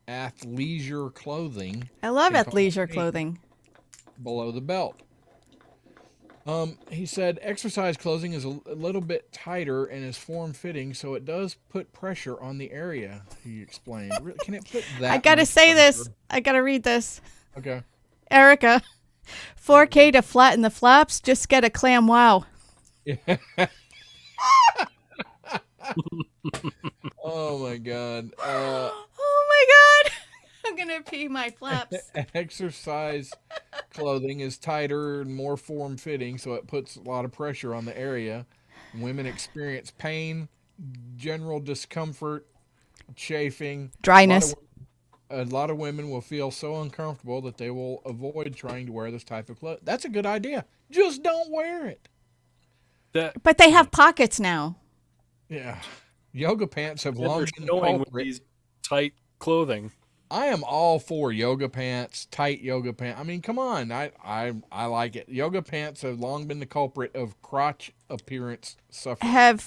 athleisure clothing I love can cause athleisure pain clothing. below the belt. He said exercise clothing is a little bit tighter and is form-fitting, so it does put pressure on the area, he explained. Can it put that I gotta much say this. pressure? I gotta read this. Okay. Erica, 4K to flatten the flaps. Just get a clam wow. Oh, my God. Oh my god. I'm gonna pee my flaps. Exercise clothing is tighter and more form-fitting, so it puts a lot of pressure on the area. Women experience pain, general discomfort, chafing, Dryness. A lot of women will feel so uncomfortable that they will avoid trying to wear this type of clothes. That's a good idea. Just don't wear it. But they have pockets now. Yeah. Yoga pants have They're long been showing with culprit. these tight clothing. I am all for yoga pants, tight yoga pants. I mean, come on. I like it. Yoga pants have long been the culprit of crotch appearance suffering.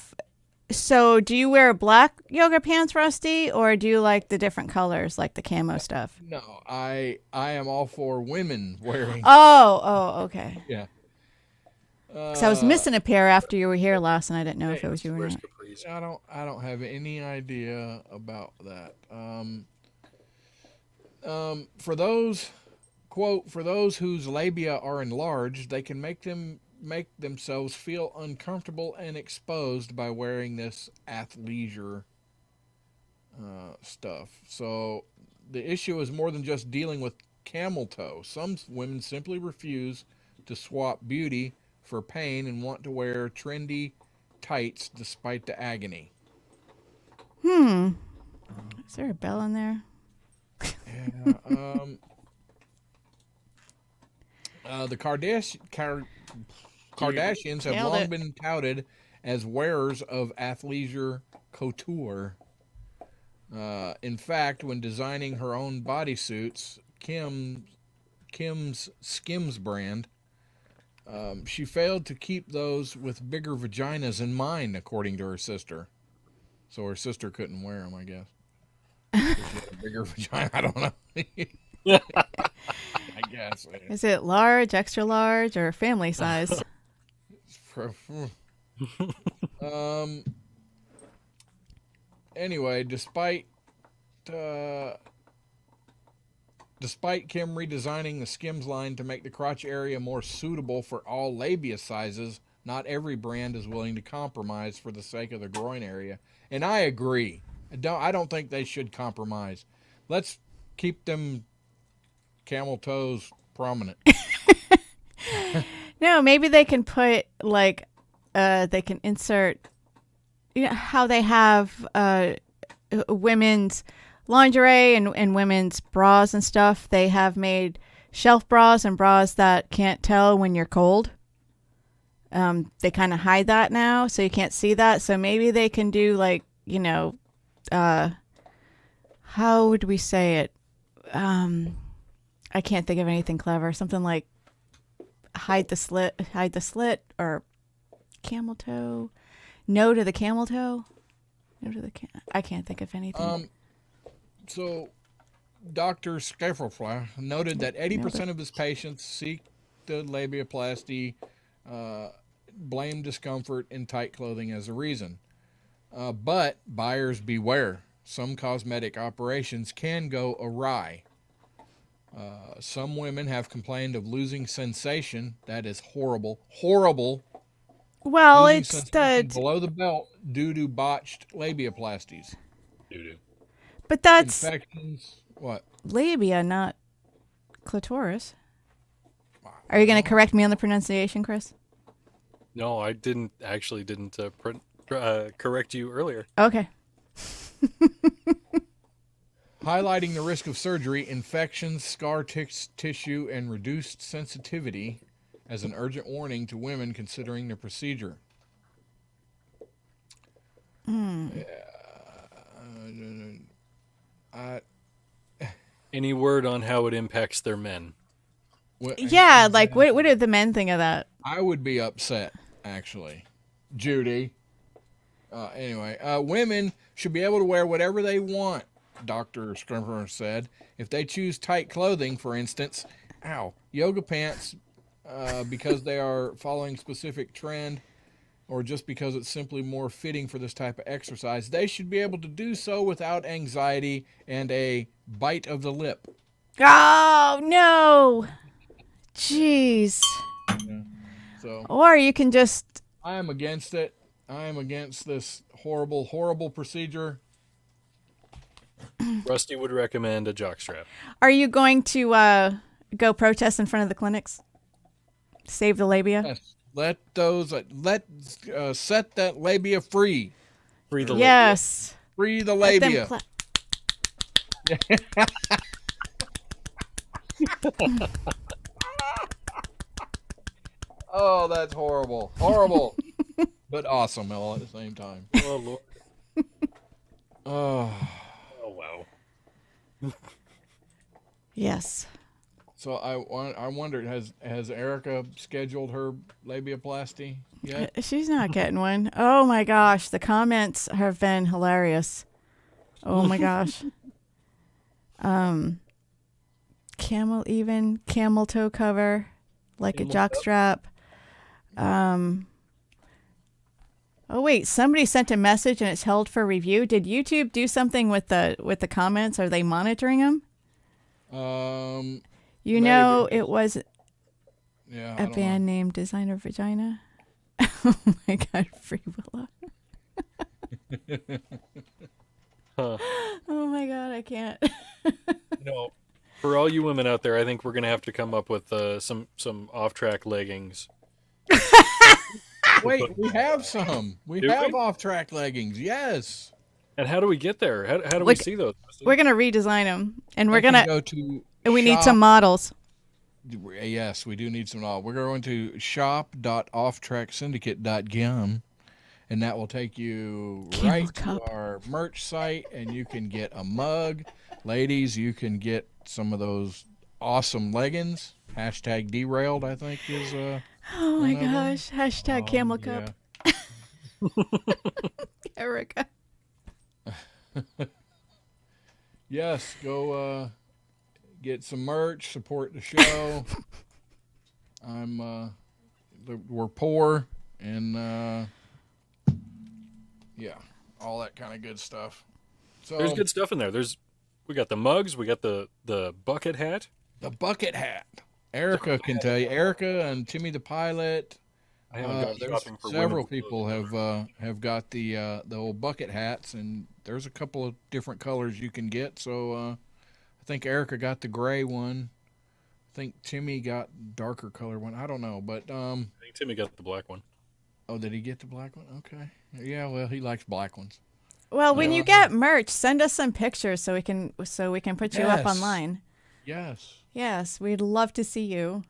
So do you wear black yoga pants, Rusty, or do you like the different colors, like the camo stuff? No, I am all for women wearing. Oh, okay. Yeah. Because I was missing a pair after you were here last, and I didn't know if it was you or Where's not. Capri's? I don't have any idea about that. For those, quote, for those whose labia are enlarged, they can make themselves feel uncomfortable and exposed by wearing this athleisure stuff. So the issue is more than just dealing with camel toe. Some women simply refuse to swap beauty for pain and want to wear trendy tights despite the agony. Is there a bell in there? Yeah, the Kardashians have Nailed long it. been touted as wearers of athleisure couture. In fact, when designing her own bodysuits, Kim's Skims brand, she failed to keep those with bigger vaginas in mind, according to her sister. So her sister couldn't wear them, I guess. She had a bigger vagina. I don't know. I guess. Is it large, extra large, or family size? Anyway, despite Kim redesigning the Skims line to make the crotch area more suitable for all labia sizes, not every brand is willing to compromise for the sake of the groin area. And I agree. I don't think they should compromise. Let's keep them camel toes prominent. No, maybe they can put they can insert, how they have women's lingerie and women's bras and stuff. They have made shelf bras and bras that can't tell when you're cold. They kind of hide that now, so you can't see that. So maybe they can do how would we say it? I can't think of anything clever. Something like hide the slit, or camel toe. No to the camel toe. I can't think of anything. So, Dr. Schafferfly noted that 80% of his patients seek the labiaplasty, blame discomfort in tight clothing as a reason. But buyers beware. Some cosmetic operations can go awry. Some women have complained of losing sensation. That is horrible. Horrible. Well, Losing it's sensation the below the belt due to botched labiaplasties. Doo-doo. but that's Infections. What? labia, not clitoris. Are you going to correct me on the pronunciation, Chris? No, I didn't correct you earlier. Okay. Highlighting the risk of surgery, infections, scar tissue, and reduced sensitivity as an urgent warning to women considering the procedure. Any word on how it impacts their men? Yeah, like what did the men think of that? I would be upset, actually. Judy. Anyway, women should be able to wear whatever they want, Dr. Scrimper said. If they choose tight clothing, for instance, yoga pants, because they are following specific trend, or just because it's simply more fitting for this type of exercise, they should be able to do so without anxiety and a bite of the lip. Oh, no. Jeez. Yeah. So Or you can just I am against it. I am against this horrible, horrible procedure. Rusty would recommend a jockstrap. Are you going to go protest in front of the clinics? Save the labia? Yes. Let set that labia free. Free the Yes. Free the Let them labia. Oh, that's horrible. Horrible. But awesome all at the same time. Oh, Lord. Oh. Oh, wow. Yes. So I wondered, has Erica scheduled her labiaplasty yet? She's not getting one. Oh my gosh, the comments have been hilarious. Oh my gosh. Camel toe cover, like Camel a jockstrap. Oh wait, somebody sent a message and it's held for review. Did YouTube do something with the comments? Are they monitoring them? You know, it was a band named Designer Vagina. Oh my God, Free Willow. Huh. Oh my God, I can't. No. For all you women out there, I think we're going to have to come up with some off-track leggings. Wait, we have some. We Do have we? off-track leggings. Yes. And how do we get there? How do we see those? We're gonna redesign them, and we're They can gonna. go to And we need shop- some models. Yes, we do need some. We're going to shop.offtracksyndicate.com, and that will take you Camel right cup. to our merch site, and you can get a mug. Ladies, you can get some of those awesome leggings. Hashtag derailed, I think, is Oh my one of them. gosh! Hashtag camel cup. Erica. Yes, go get some merch, support the show. We're poor, and yeah, all that kind of good stuff. So There's good stuff in there. We got the mugs, we got the bucket hat. the bucket hat. Erica can tell you. Erica and Timmy the Pilot. I haven't gone There's shopping for several women's people clothing. have got the old bucket hats, and there's a couple of different colors you can get. So I think Erica got the gray one. I think Timmy got darker color one. I don't know, but I think Timmy got the black one. oh, did he get the black one? Okay, yeah. Well, he likes black ones. Well, when Yeah. you get merch, send us some pictures so we can put you up Yes. online. Yes. Yes, we'd love to see you.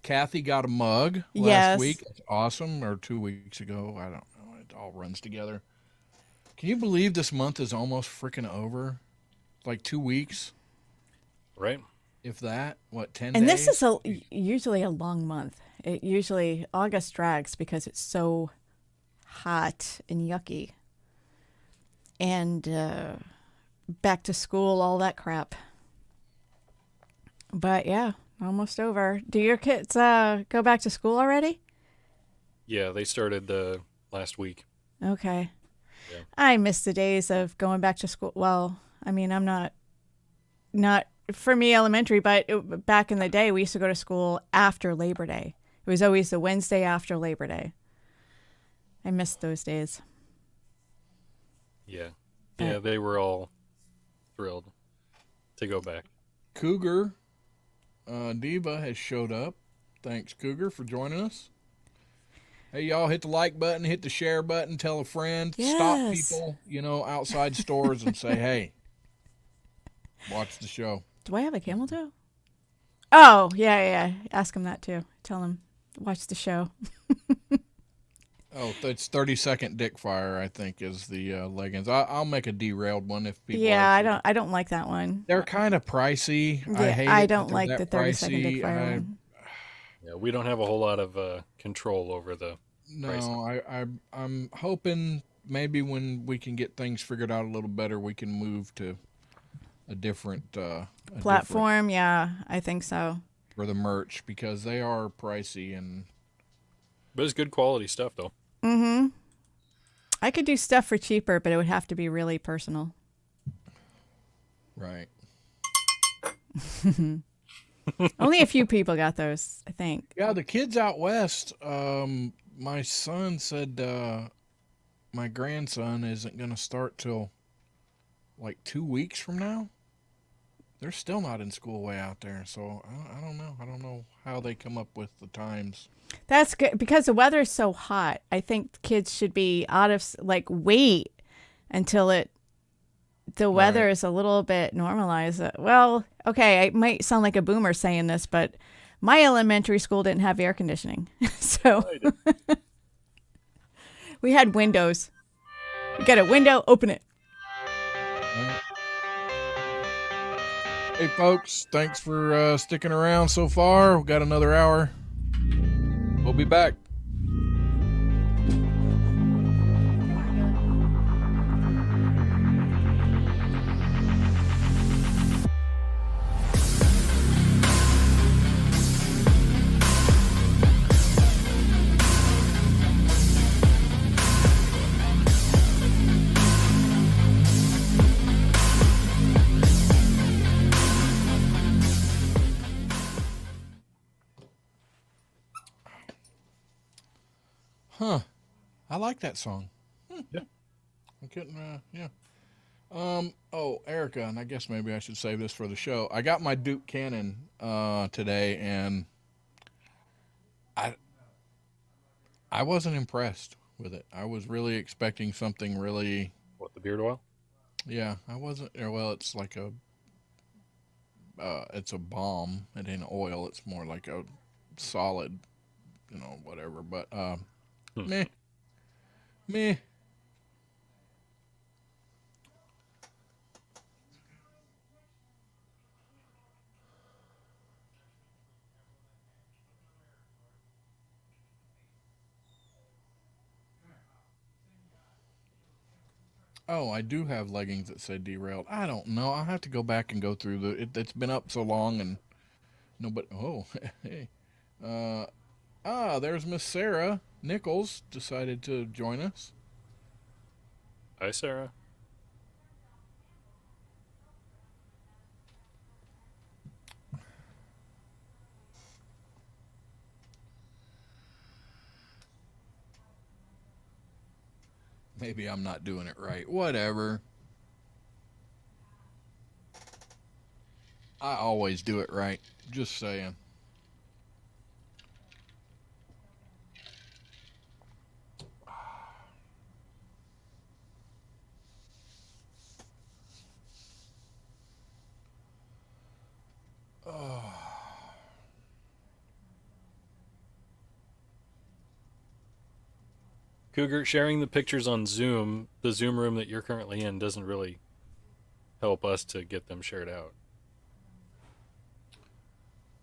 Kathy got a mug last Yes. week. It's awesome. Or 2 weeks ago. I don't know. It all runs together. Can you believe this month is almost freaking over? Like 2 weeks, Right? if that. What, 10 And days? this is usually a long month. It usually August drags because it's so hot and yucky. and back to school, all that crap. But yeah, almost over. Do your kids go back to school already? Yeah, they started last week. Okay. Yeah. I miss the days of going back to school. Well, I mean, I'm not for me elementary, but back in the day, we used to go to school after Labor Day. It was always the Wednesday after Labor Day. I missed those days. Yeah. Yeah, they were all thrilled to go back. Cougar Diva has showed up. Thanks, Cougar, for joining us. Hey, y'all, hit the like button, hit the share button, tell a friend, stop people, outside stores and say, hey, watch the show. Do I have a camel toe? Oh, yeah. Ask him that too. Tell him, watch the show. Oh, it's 30-second dick fire, I think, is the leggings. I'll make a derailed one if people. Yeah, I don't like that one. They're kind of pricey. Yeah, I don't like the 30-second dick fire one. Yeah, we don't have a whole lot of control over the pricing. No, I'm hoping maybe when we can get things figured out a little better, we can move to a different platform. Yeah, I think so. For the merch, because they are pricey But it's good quality stuff, though. Mm-hmm. I could do stuff for cheaper, but it would have to be really personal. Right. Only a few people got those, I think. Yeah, the kids out west, my son said my grandson isn't going to start till like 2 weeks from now. They're still not in school way out there, so I don't know. I don't know how they come up with the times. That's good because the weather is so hot. I think kids should be wait until the weather is a little bit normalized. Well, okay, I might sound like a boomer saying this, but my elementary school didn't have air conditioning. So we had windows. You got a window, open it. Hey, folks, thanks for sticking around so far. We've got another hour. We'll be back. Huh. I like that song. Yeah. I couldn't, yeah. Oh, Erica, and I guess maybe I should save this for the show. I got my Duke Cannon today, and I wasn't impressed with it. I was really expecting something really... What, the beard oil? Yeah, I wasn't... Well, it's like it's a balm. It ain't oil. It's more like a solid, whatever. But, Meh. Oh, I do have leggings that say derailed. I don't know. I'll have to go back and go through it's been up so long and nobody. Oh, hey. There's Miss Sarah Nichols decided to join us. Hi, Sarah. Maybe I'm not doing it right. Whatever. I always do it right. Just saying. Cougar, sharing the pictures on Zoom, the Zoom room that you're currently in, doesn't really help us to get them shared out.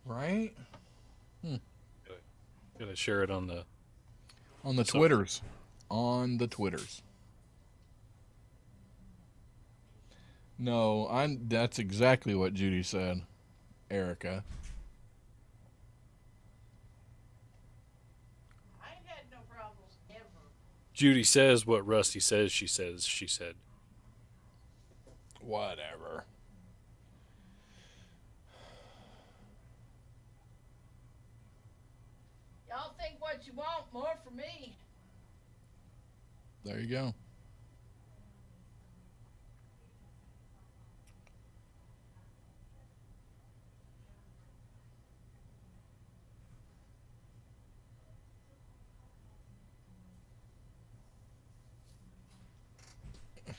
Right? Gotta share it on the... On the Twitters. On the Twitters. No, that's exactly what Judy said, Erica. I ain't had no problems ever. Judy says what Rusty says she said. Whatever. Y'all think what you want, more for me. There you go.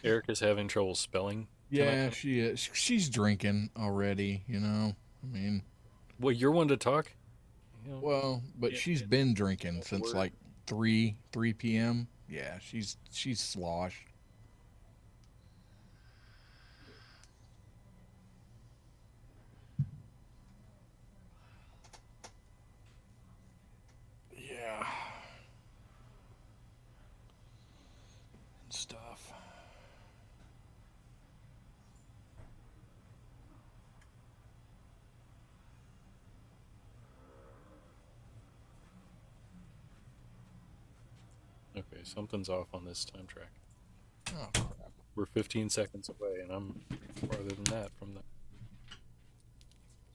Erica's having trouble spelling. Yeah, tonight. she is. She's drinking already, you know. I mean, Well, you're one to talk. You know, well, but Yeah, she's yeah. been drinking since Word. like 3 p.m. Yeah, she's sloshed. Yeah. Stuff. Okay, something's off on this time track. Oh crap. We're 15 seconds away, and I'm farther than that from the.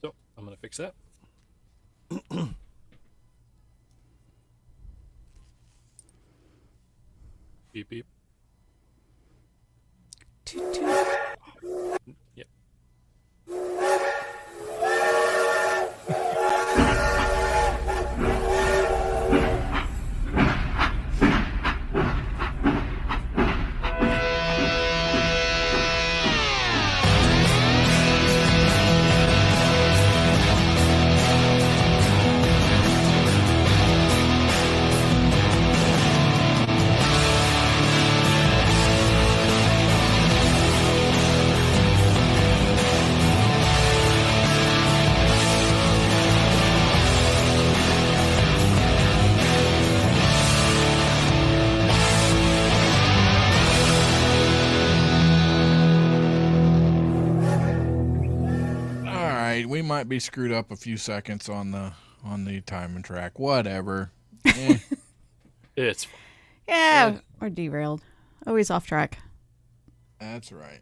So I'm gonna fix that. Beep beep. Toot, toot. Yep. All right, we might be screwed up a few seconds on the time and track. Whatever. Eh, It's fine. Yeah, we're derailed. Always off track. that's right.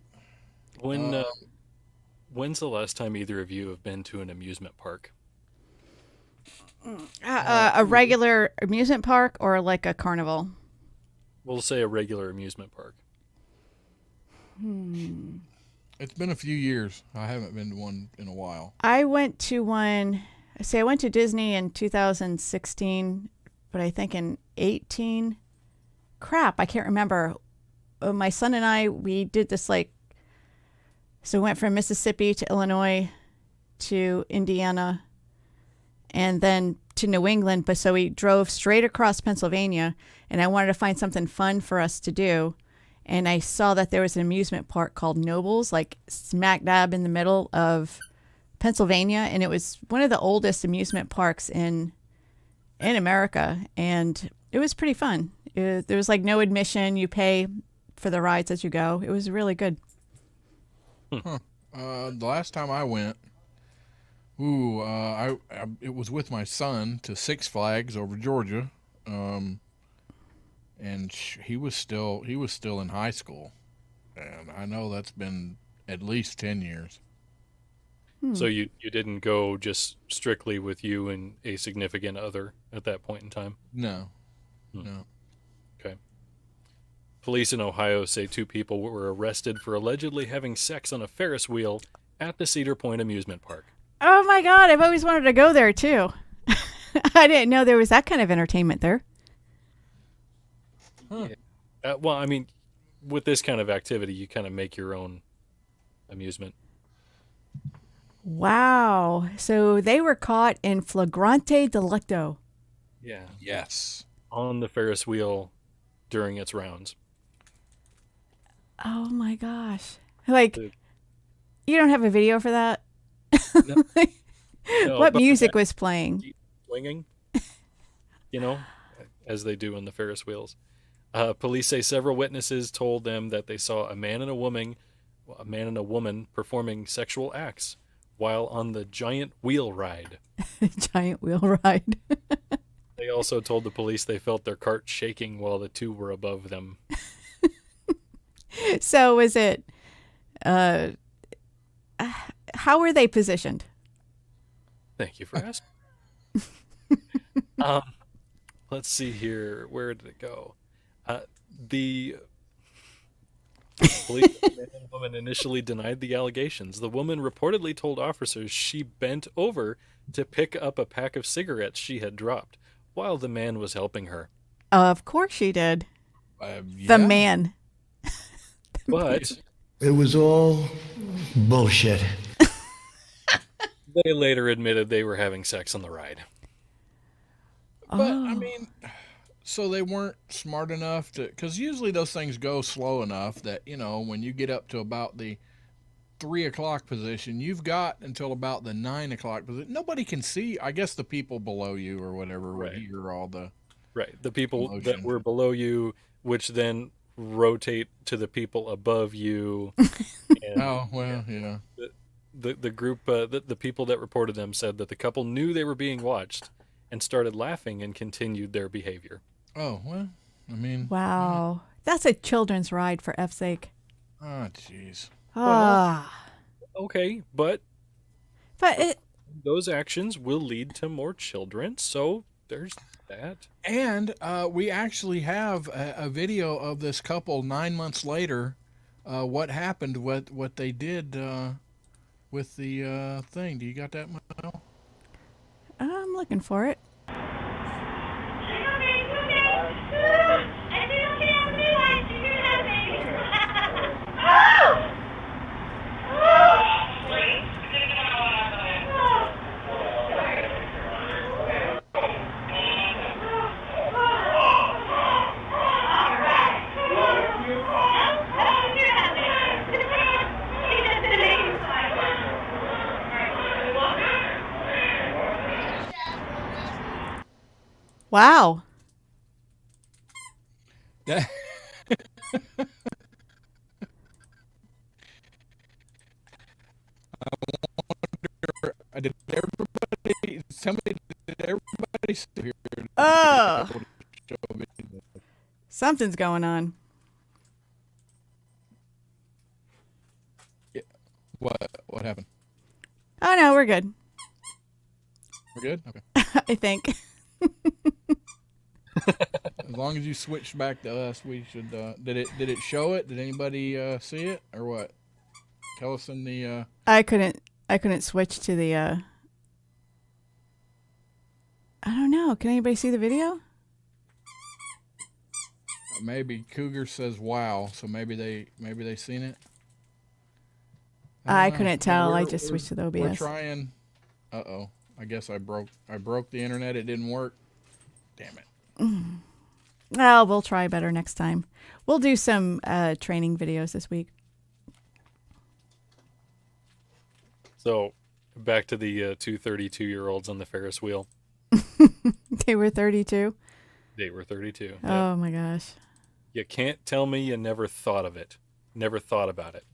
When's the last time either of you have been to an amusement park? A regular amusement park or like a carnival? We'll say a regular amusement park. It's been a few years. I haven't been to one in a while. I went to one. See, I went to Disney in 2016, but I think in 18. Crap, I can't remember. My son and I, we did this so we went from Mississippi to Illinois to Indiana and then to New England. But so we drove straight across Pennsylvania, and I wanted to find something fun for us to do. And I saw that there was an amusement park called Nobles, like smack dab in the middle of Pennsylvania, and it was one of the oldest amusement parks in America, and it was pretty fun. There was like no admission; you pay for the rides as you go. It was really good. The last time I went, it was with my son to Six Flags over Georgia, and he was still in high school, and I know that's been at least 10 years. So you didn't go just strictly with you and a significant other at that point in time? No, no. Okay. Police in Ohio say 2 people were arrested for allegedly having sex on a Ferris wheel at the Cedar Point amusement park. Oh my God! I've always wanted to go there too. I didn't know there was that kind of entertainment there. Huh. Well, I mean, with this kind of activity, you kind of make your own amusement. Wow! So they were caught in flagrante delicto. Yeah. Yes. On the Ferris wheel during its rounds. Oh my gosh! Like, The- you don't have a video for that? No. No, What but music was playing? swinging, as they do on the Ferris wheels. Police say several witnesses told them that they saw a man and a woman a man and a woman performing sexual acts while on the giant wheel ride. Giant wheel ride. They also told the police they felt their cart shaking while the two were above them. So was it, how were they positioned? Thank you for asking. Let's see here. Where did it go? The police and woman initially denied the allegations. The woman reportedly told officers she bent over to pick up a pack of cigarettes she had dropped while the man was helping her. Of course she did. Yeah. The man. But it was all bullshit. they later admitted they were having sex on the ride. But, I mean, so they weren't smart enough to, because usually those things go slow enough that, you know, when you get up to about the 3 o'clock position, you've got until about the 9 o'clock position. Nobody can see, I guess the people below you or whatever would hear all the... Right, the people commotion that were below you, which then rotate to the people above you. And, oh, well, yeah. The group, the people that reported them said that the couple knew they were being watched and started laughing and continued their behavior. Oh, well, I mean... Wow. That's a children's ride, for F's sake. Oh, jeez. Ah. Okay, but But those actions will lead to more children, so there's that. And we actually have a video of this couple 9 months later, what happened, what they did with the thing. Do you got that, Mel? I'm looking for it. Wow. That- Did everybody? Somebody? Did everybody see here? Oh. Something's going on. Yeah. What happened? Oh, no, we're good. We're good. Okay. I think. As long as you switched back to us, we should. Did it show it? Did anybody see it or what? Tell us in the. I couldn't switch to the I don't know. Can anybody see the video? Maybe Cougar says wow, so maybe they seen it. I don't know. couldn't tell. I We're- just switched to the We're OBS. trying. Uh-oh. I guess I broke the internet. It didn't work. Damn it. Well, we'll try better next time. We'll do some training videos this week. So, back to the two 32-year-olds on the Ferris wheel. They were 32. They were 32. Oh my gosh. You can't tell me you never thought of it. Never thought about it.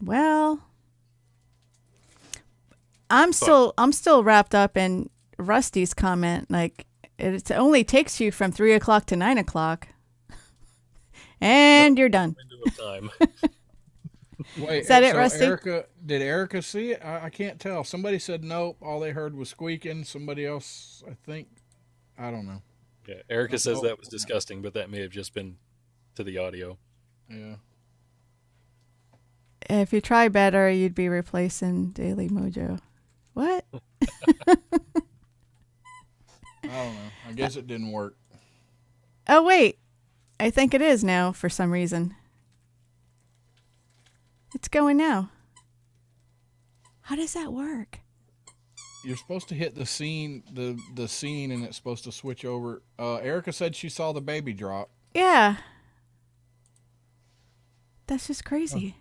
Well, I'm still wrapped up in Rusty's comment. Like, it only takes you from 3 o'clock to 9 o'clock, and you're done. Window of time. Wait, Is that it, so Rusty? Did Erica see it? I can't tell. Somebody said nope. All they heard was squeaking. Somebody else, I think, I don't know. Yeah, Erica says that was disgusting, but that may have just been to the audio. Yeah. If you try better, you'd be replacing Daily Mojo. What? I don't know. I guess it didn't work. Oh, wait. I think it is now for some reason. It's going now. How does that work? You're supposed to hit the scene, the scene, and it's supposed to switch over. Erica said she saw the baby drop. Yeah. That's just crazy.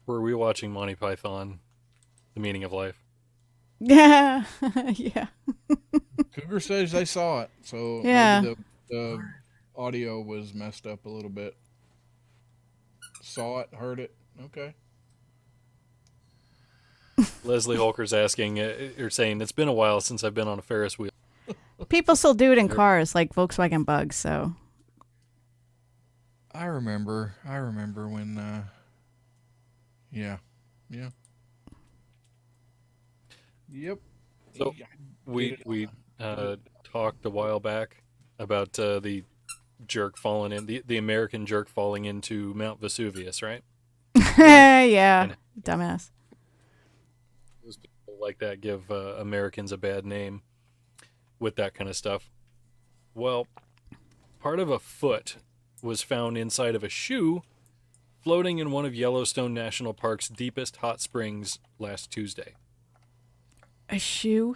Were we watching Monty Python, The Meaning of Life? Yeah. Yeah. Cougar says they saw it, so Yeah. maybe the audio was messed up a little bit. saw it, heard it. Okay. Leslie Holker's asking, or saying, it's been a while since I've been on a Ferris wheel. People still do it in cars, like Volkswagen Bugs. So I remember when. Yeah. Yep. So we talked a while back about the jerk falling in, the American jerk falling into Mount Vesuvius, right? yeah, dumbass. Those people like that give Americans a bad name with that kind of stuff. Well, part of a foot was found inside of a shoe floating in one of Yellowstone National Park's deepest hot springs last Tuesday. A shoe?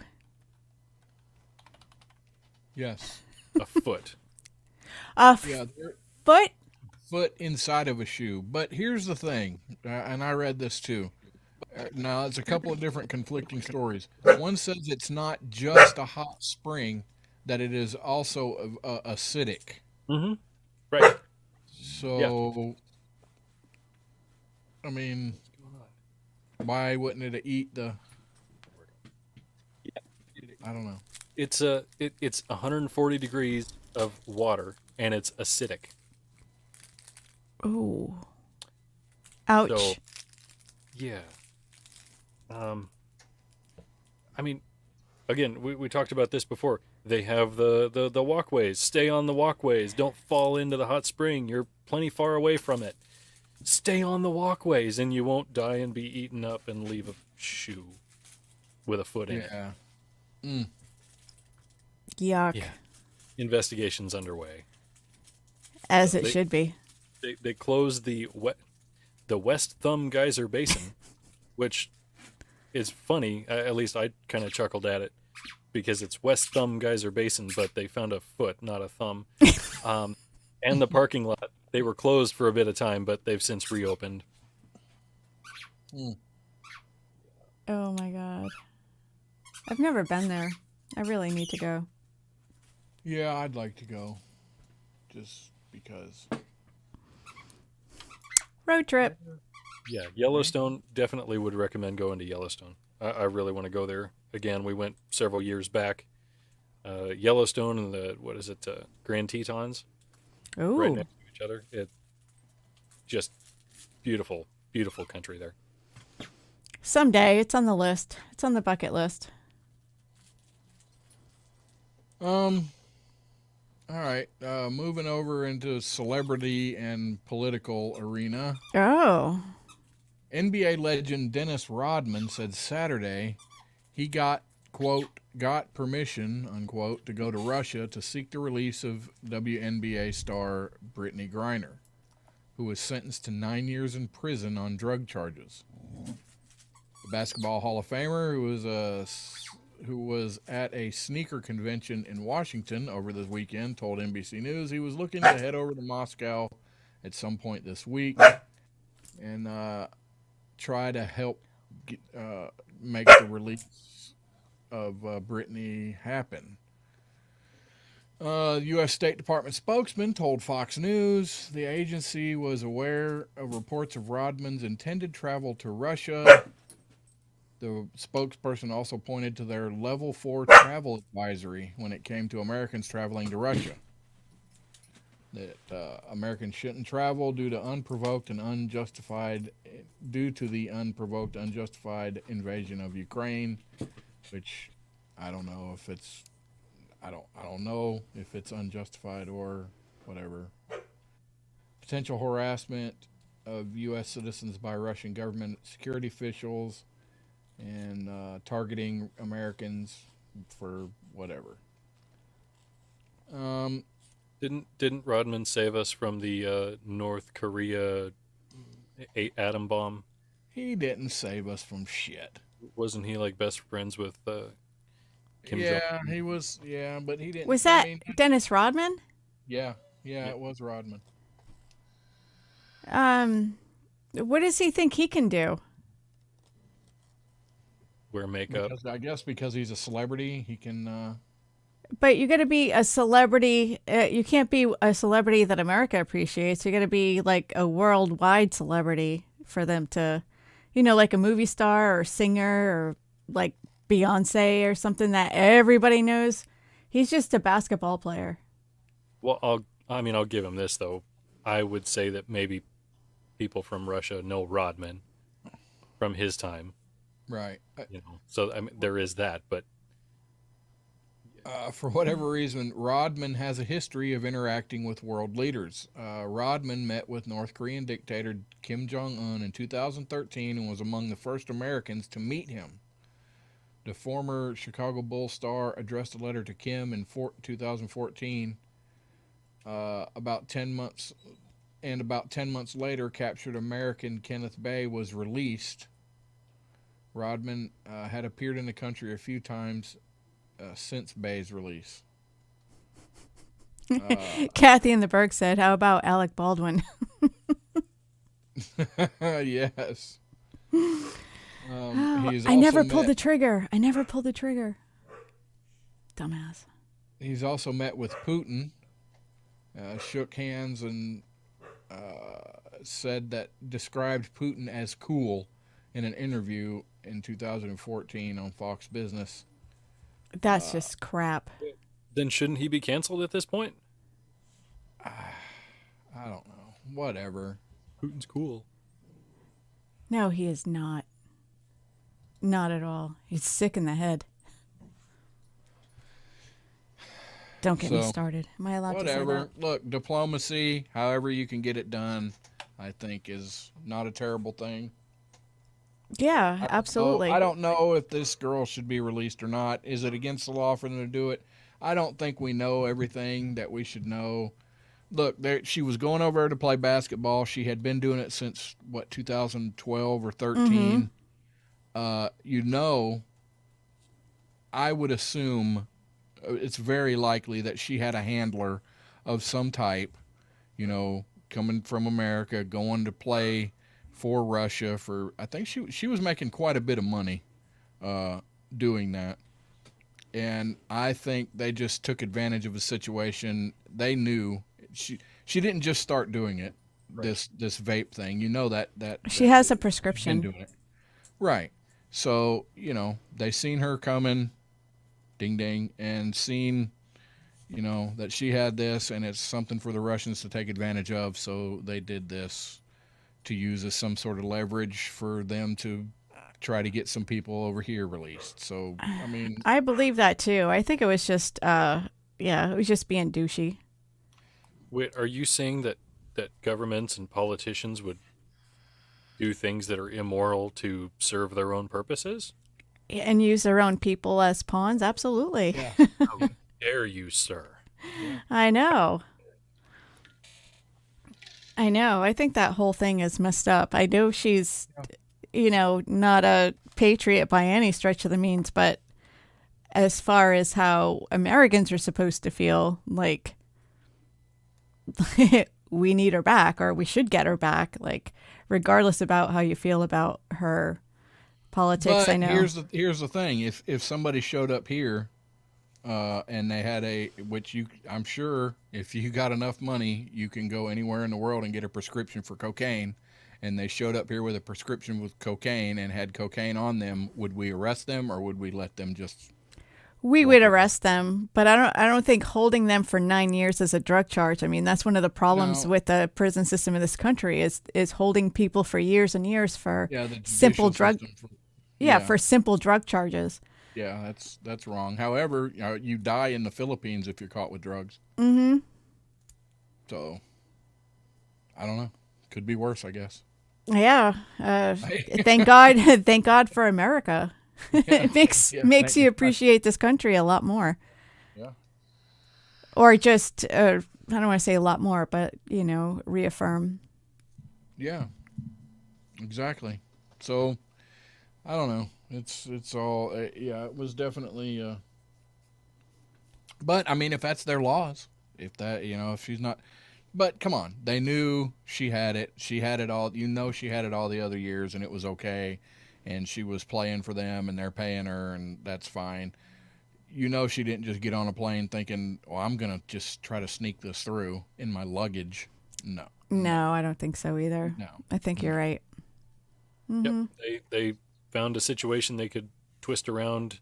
Yes. A foot. Foot? Foot inside of a shoe. But here's the thing, and I read this too. Now, it's a couple of different conflicting stories. One says it's not just a hot spring, that it is also acidic. Mm-hmm. Right. So, I mean, why wouldn't it eat the... I don't know. It's 140 degrees of water, and it's acidic. Oh. Ouch. So, yeah. I mean, again, we talked about this before. They have the walkways. Stay on the walkways. Don't fall into the hot spring. You're plenty far away from it. Stay on the walkways, and you won't die and be eaten up and leave a shoe with a foot in it. Yeah. Mm. Yuck. Yeah. Investigation's underway. As it should be. They closed the West Thumb Geyser Basin, which is funny. At least I kind of chuckled at it because it's West Thumb Geyser Basin, but they found a foot, not a thumb. And the parking lot, they were closed for a bit of time, but they've since reopened. Mm. Oh my God. I've never been there. I really need to go. Yeah, I'd like to go. Just because. Road trip. Yeah, Yellowstone, definitely would recommend going to Yellowstone. I really want to go there. Again, we went several years back. Yellowstone and the Grand Tetons, Ooh. right next to each other. It just beautiful, beautiful country there. Someday. It's on the list. It's on the bucket list. All right. Moving over into celebrity and political arena. Oh. NBA legend Dennis Rodman said Saturday he got, quote, got permission, unquote, to go to Russia to seek the release of WNBA star Brittany Griner, who was sentenced to 9 years in prison on drug charges. The Basketball Hall of Famer, who was at a sneaker convention in Washington over the weekend, told NBC News he was looking to head over to Moscow at some point this week and try to help make the release of Brittany happen. U.S. State Department spokesman told Fox News the agency was aware of reports of Rodman's intended travel to Russia. The spokesperson also pointed to their Level 4 travel advisory when it came to Americans traveling to Russia. That Americans shouldn't travel due to the unprovoked, unjustified invasion of Ukraine, which I don't know if it's unjustified or whatever. Potential harassment of U.S. citizens by Russian government security officials and targeting Americans for whatever. Didn't Rodman save us from the North Korea atom bomb? He didn't save us from shit. Wasn't he like best friends with Kim Yeah, Jong-un? he was. Yeah, but he didn't. Was that Dennis Rodman? Yeah, it was Rodman. What does he think he can do? Wear makeup. I guess because he's a celebrity, he can. But you got to be a celebrity. You can't be a celebrity that America appreciates. You got to be like a worldwide celebrity for them to, like a movie star or singer or like Beyonce or something that everybody knows. He's just a basketball player. Well, I'll give him this though. I would say that maybe people from Russia know Rodman from his time. Right. So there is that, but for whatever reason, Rodman has a history of interacting with world leaders. Rodman met with North Korean dictator Kim Jong-un in 2013 and was among the first Americans to meet him. The former Chicago Bulls star addressed a letter to Kim in 2014. About 10 months later, captured American Kenneth Bay was released. Rodman had appeared in the country a few times since Bay's release. Kathy in the Berg said, "How about Alec Baldwin?" Yes. I never pulled the trigger. Dumbass. He's also met with Putin, shook hands, and described Putin as cool in an interview in 2014 on Fox Business. That's just crap. Then shouldn't he be canceled at this point? I don't know. Whatever. Putin's cool. No, he is not. Not at all. He's sick in the head. Don't get me started. Am I allowed to say that? Look, diplomacy, however you can get it done, I think is not a terrible thing. Yeah, absolutely. I don't know if this girl should be released or not. Is it against the law for them to do it? I don't think we know everything that we should know. Look, she was going over there to play basketball. She had been doing it since, 2012 or 13. Mm-hmm. I would assume it's very likely that she had a handler of some type, coming from America, going to play for Russia I think she was making quite a bit of money doing that. And I think they just took advantage of a situation. They knew she didn't just start doing it, right. This vape thing. That she has a prescription. Been doing it. Right. So, they seen her coming, ding ding, and seen that she had this and it's something for the Russians to take advantage of, so they did this to use as some sort of leverage for them to try to get some people over here released. So, I believe that too. I think it was just, it was just being douchey. Wait, are you saying that governments and politicians would do things that are immoral to serve their own purposes? And use their own people as pawns? Absolutely. Yeah. How dare you, sir? I know. I think that whole thing is messed up. I know she's, not a patriot by any stretch of the means, but as far as how Americans are supposed to feel, like we need her back or we should get her back, like regardless about how you feel about her politics. But I know. Here's the thing: if somebody showed up here, and they had I'm sure if you got enough money, you can go anywhere in the world and get a prescription for cocaine. And they showed up here with a prescription with cocaine and had cocaine on them. Would we arrest them or would we let them just? We would arrest them, but I don't think holding them for 9 years is a drug charge. I mean, that's one of the problems with the prison system in this country is holding people for years and years for simple drug. For simple drug charges. Yeah, that's wrong. However, you die in the Philippines if you're caught with drugs. Mm-hmm. So, I don't know. Could be worse, I guess. Yeah. Thank God. Thank God for America. It makes you appreciate this country a lot more. Yeah. Or just, I don't want to say a lot more, but, reaffirm. Yeah. Exactly. So, I don't know. It's all, it was definitely, but, if that's their laws, if she's not, but come on, they knew she had it. She had it all, she had it all the other years and it was okay. And she was playing for them and they're paying her and that's fine. you know she didn't just get on a plane thinking, well, I'm going to just try to sneak this through in my luggage. No. No, I don't think so either. No. I think you're right. Mm-hmm. Yep. They found a situation they could twist around,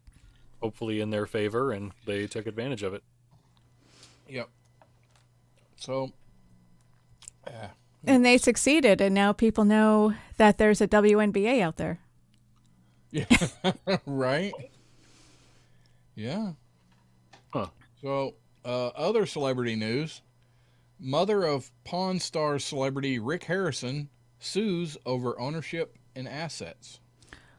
hopefully in their favor, and they took advantage of it. Yep. So, yeah. And they succeeded, and now people know that there's a WNBA out there. Yeah. Right? Yeah. Huh. So, other celebrity news. Mother of Pawn Stars celebrity Rick Harrison sues over ownership and assets.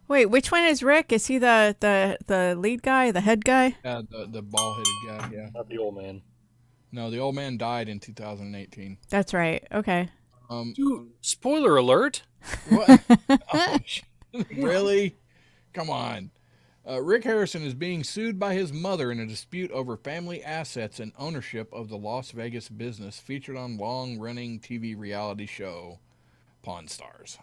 Wait, which one is Rick? Is he the lead guy, the head guy? The bald-headed guy, yeah. Not the old man. No, the old man died in 2018. That's right. Okay. Dude, spoiler alert. What? Oh, really? Come on. Rick Harrison is being sued by his mother in a dispute over family assets and ownership of the Las Vegas business featured on long-running TV reality show Pawn Stars.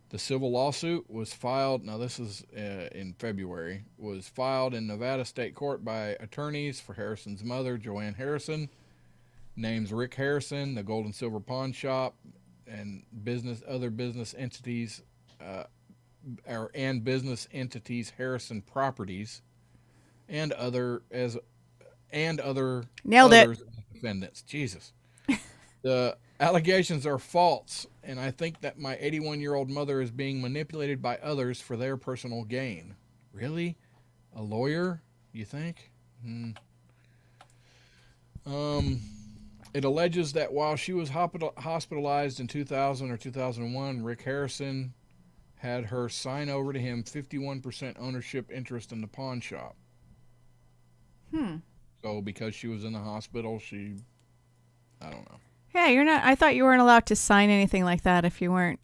The civil lawsuit was filed, now this is in February, was filed in Nevada State Court by attorneys for Harrison's mother, Joanne Harrison. Names Rick Harrison, the Gold and Silver Pawn Shop, and other business entities, Harrison Properties, and other Nailed it. defendants. Jesus. The allegations are false, and I think that my 81-year-old mother is being manipulated by others for their personal gain. Really? A lawyer, you think? It alleges that while she was hospitalized in 2000 or 2001, Rick Harrison had her sign over to him 51% ownership interest in the pawn shop. So because she was in the hospital, I don't know. Yeah, I thought you weren't allowed to sign anything like that if you weren't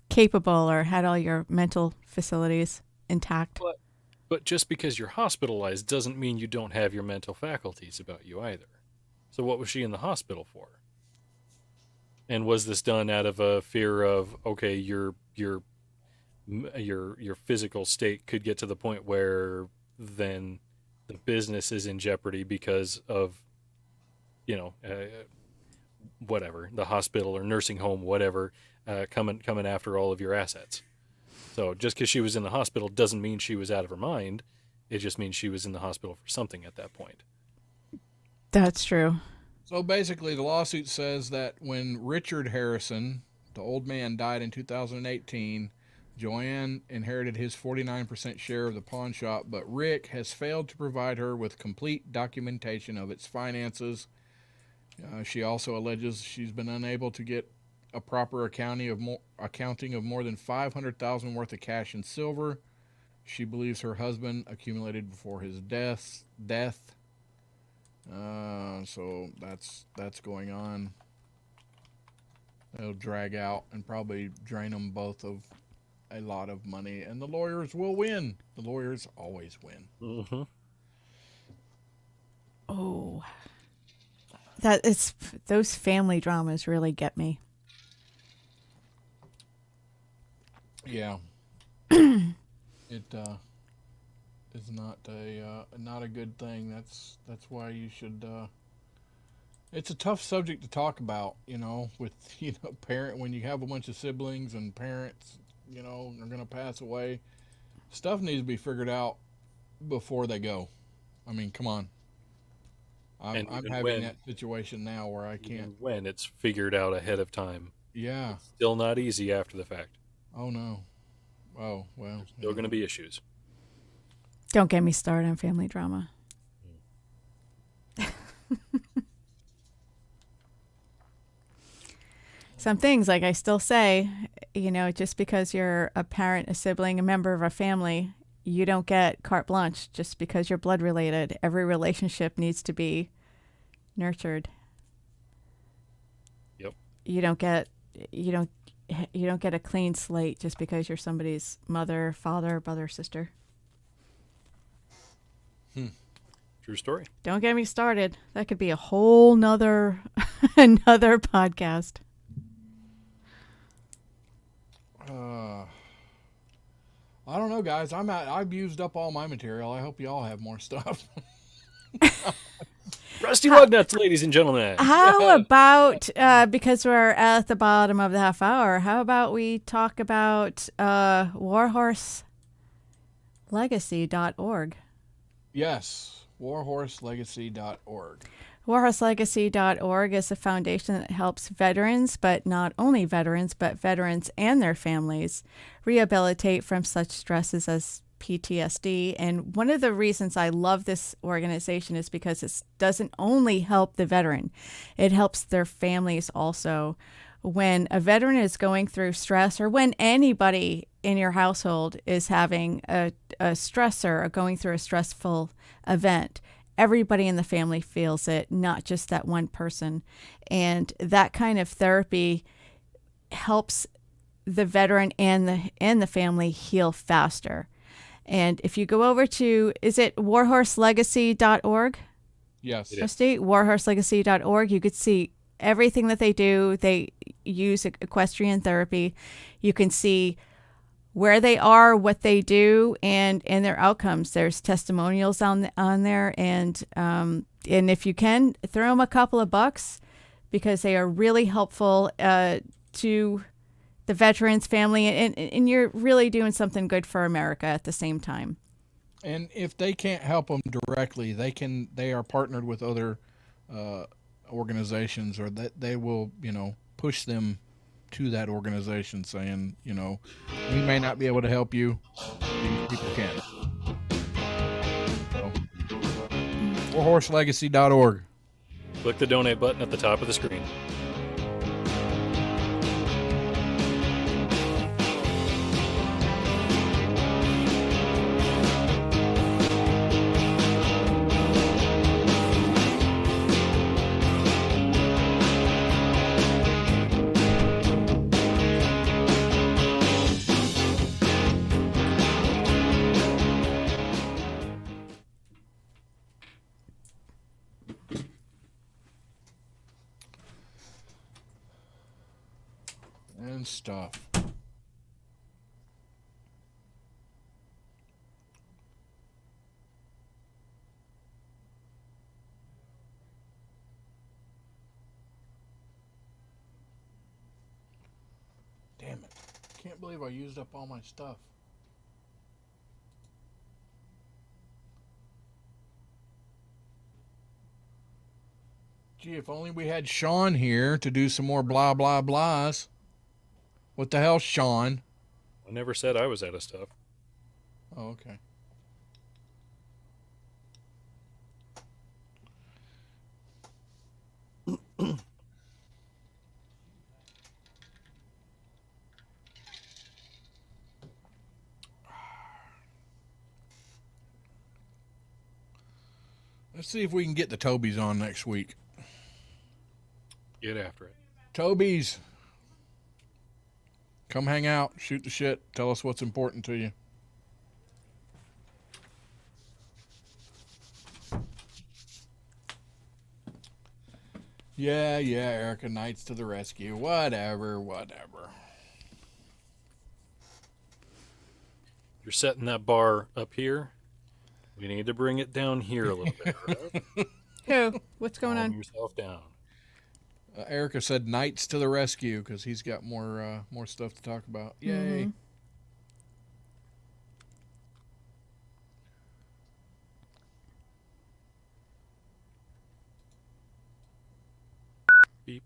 capable or had all your mental facilities intact. But just because you're hospitalized doesn't mean you don't have your mental faculties about you either. So what was she in the hospital for? And was this done out of a fear of, okay, your physical state could get to the point where then the business is in jeopardy because of, whatever, the hospital or nursing home, whatever, coming after all of your assets. So just because she was in the hospital doesn't mean she was out of her mind. It just means she was in the hospital for something at that point. That's true. So basically, the lawsuit says that when Richard Harrison, the old man, died in 2018, Joanne inherited his 49% share of the pawn shop, but Rick has failed to provide her with complete documentation of its finances. She also alleges she's been unable to get a proper accounting of more than $500,000 worth of cash and silver. She believes her husband accumulated before his death. So that's going on. It'll drag out and probably drain them both of a lot of money, and the lawyers will win. The lawyers always win. Mm-hmm. Oh, those family dramas really get me. Yeah. It is not a good thing. That's why you should. It's a tough subject to talk about, with parent when you have a bunch of siblings and parents, are going to pass away. Stuff needs to be figured out before they go. I mean, come on. I'm having that situation now where I can't. When it's figured out ahead of time. Yeah. It's still not easy after the fact. Oh no. Oh well. There's still going to be issues. Don't get me started on family drama. Some things, like I still say, just because you're a parent, a sibling, a member of a family, you don't get carte blanche just because you're blood related. Every relationship needs to be nurtured. Yep. You don't get a clean slate just because you're somebody's mother, father, brother, sister. True story. Don't get me started. That could be a whole nother another podcast. I don't know, guys. I've used up all my material. I hope you all have more stuff. Rusty lug nuts, ladies and gentlemen. How about, because we're at the bottom of the half hour, how about we talk about warhorselegacy.org? Yes, warhorselegacy.org. Warhorselegacy.org is a foundation that helps veterans, but not only veterans, but veterans and their families rehabilitate from such stresses as PTSD. And one of the reasons I love this organization is because it doesn't only help the veteran, it helps their families also. When a veteran is going through stress, or when anybody in your household is having a stressor or going through a stressful event, everybody in the family feels it, not just that one person. And that kind of therapy helps the veteran and the family heal faster. And if you go over to, is it warhorselegacy.org? Yes. Rusty, warhorselegacy.org, you could see everything that they do. They use equestrian therapy. You can see where they are, what they do, and their outcomes. There's testimonials on there, and if you can, throw them a couple of bucks, because they are really helpful to the veterans family, and you're really doing something good for America at the same time. And if they can't help them directly, they are partnered with other organizations, or that they will, push them to that organization, saying, we may not be able to help you, these people can. So, warhorselegacy.org. Click the donate button at the top of the screen. And stuff. Damn it. Can't believe I used up all my stuff. Gee, if only we had Sean here to do some more blah, blah, blahs. What the hell, Sean? I never said I was out of stuff. Oh, okay. Let's see if we can get the Tobies on next week. Get after it. Tobies, come hang out, shoot the shit, tell us what's important to you. Yeah, Erica, Knights to the rescue. Whatever. You're setting that bar up here. We need to bring it down here a little bit. Right? Who? What's going Calm on? yourself down. Erica said Knights to the rescue because he's got more stuff to talk about. Yay. Mm-hmm. Beep.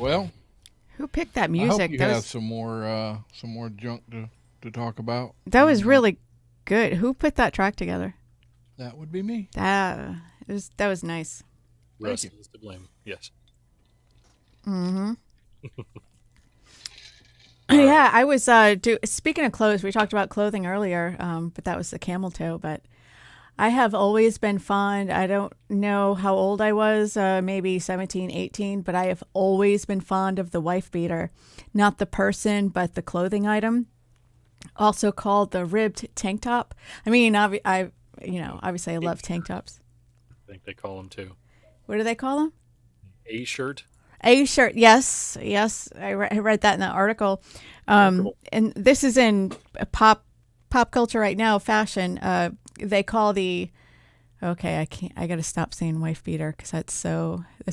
Well, Who picked that I music? hope you have some more junk to talk about. That was really good. Who put that track together? That would be me. That was nice. Russ is to blame. Yes. Mm-hmm. Yeah, I was speaking of clothes, we talked about clothing earlier, but that was the camel toe. But I have always been fond, I don't know how old I was, maybe 17, 18, but I have always been fond of the wife beater. Not the person, but the clothing item. Also called the ribbed tank top. I mean, obviously I love tank tops. I think they call them too. What do they call them? A shirt. A shirt, yes. I read that in that article. And this is in pop culture right now, fashion. They call I got to stop saying wife beater because that's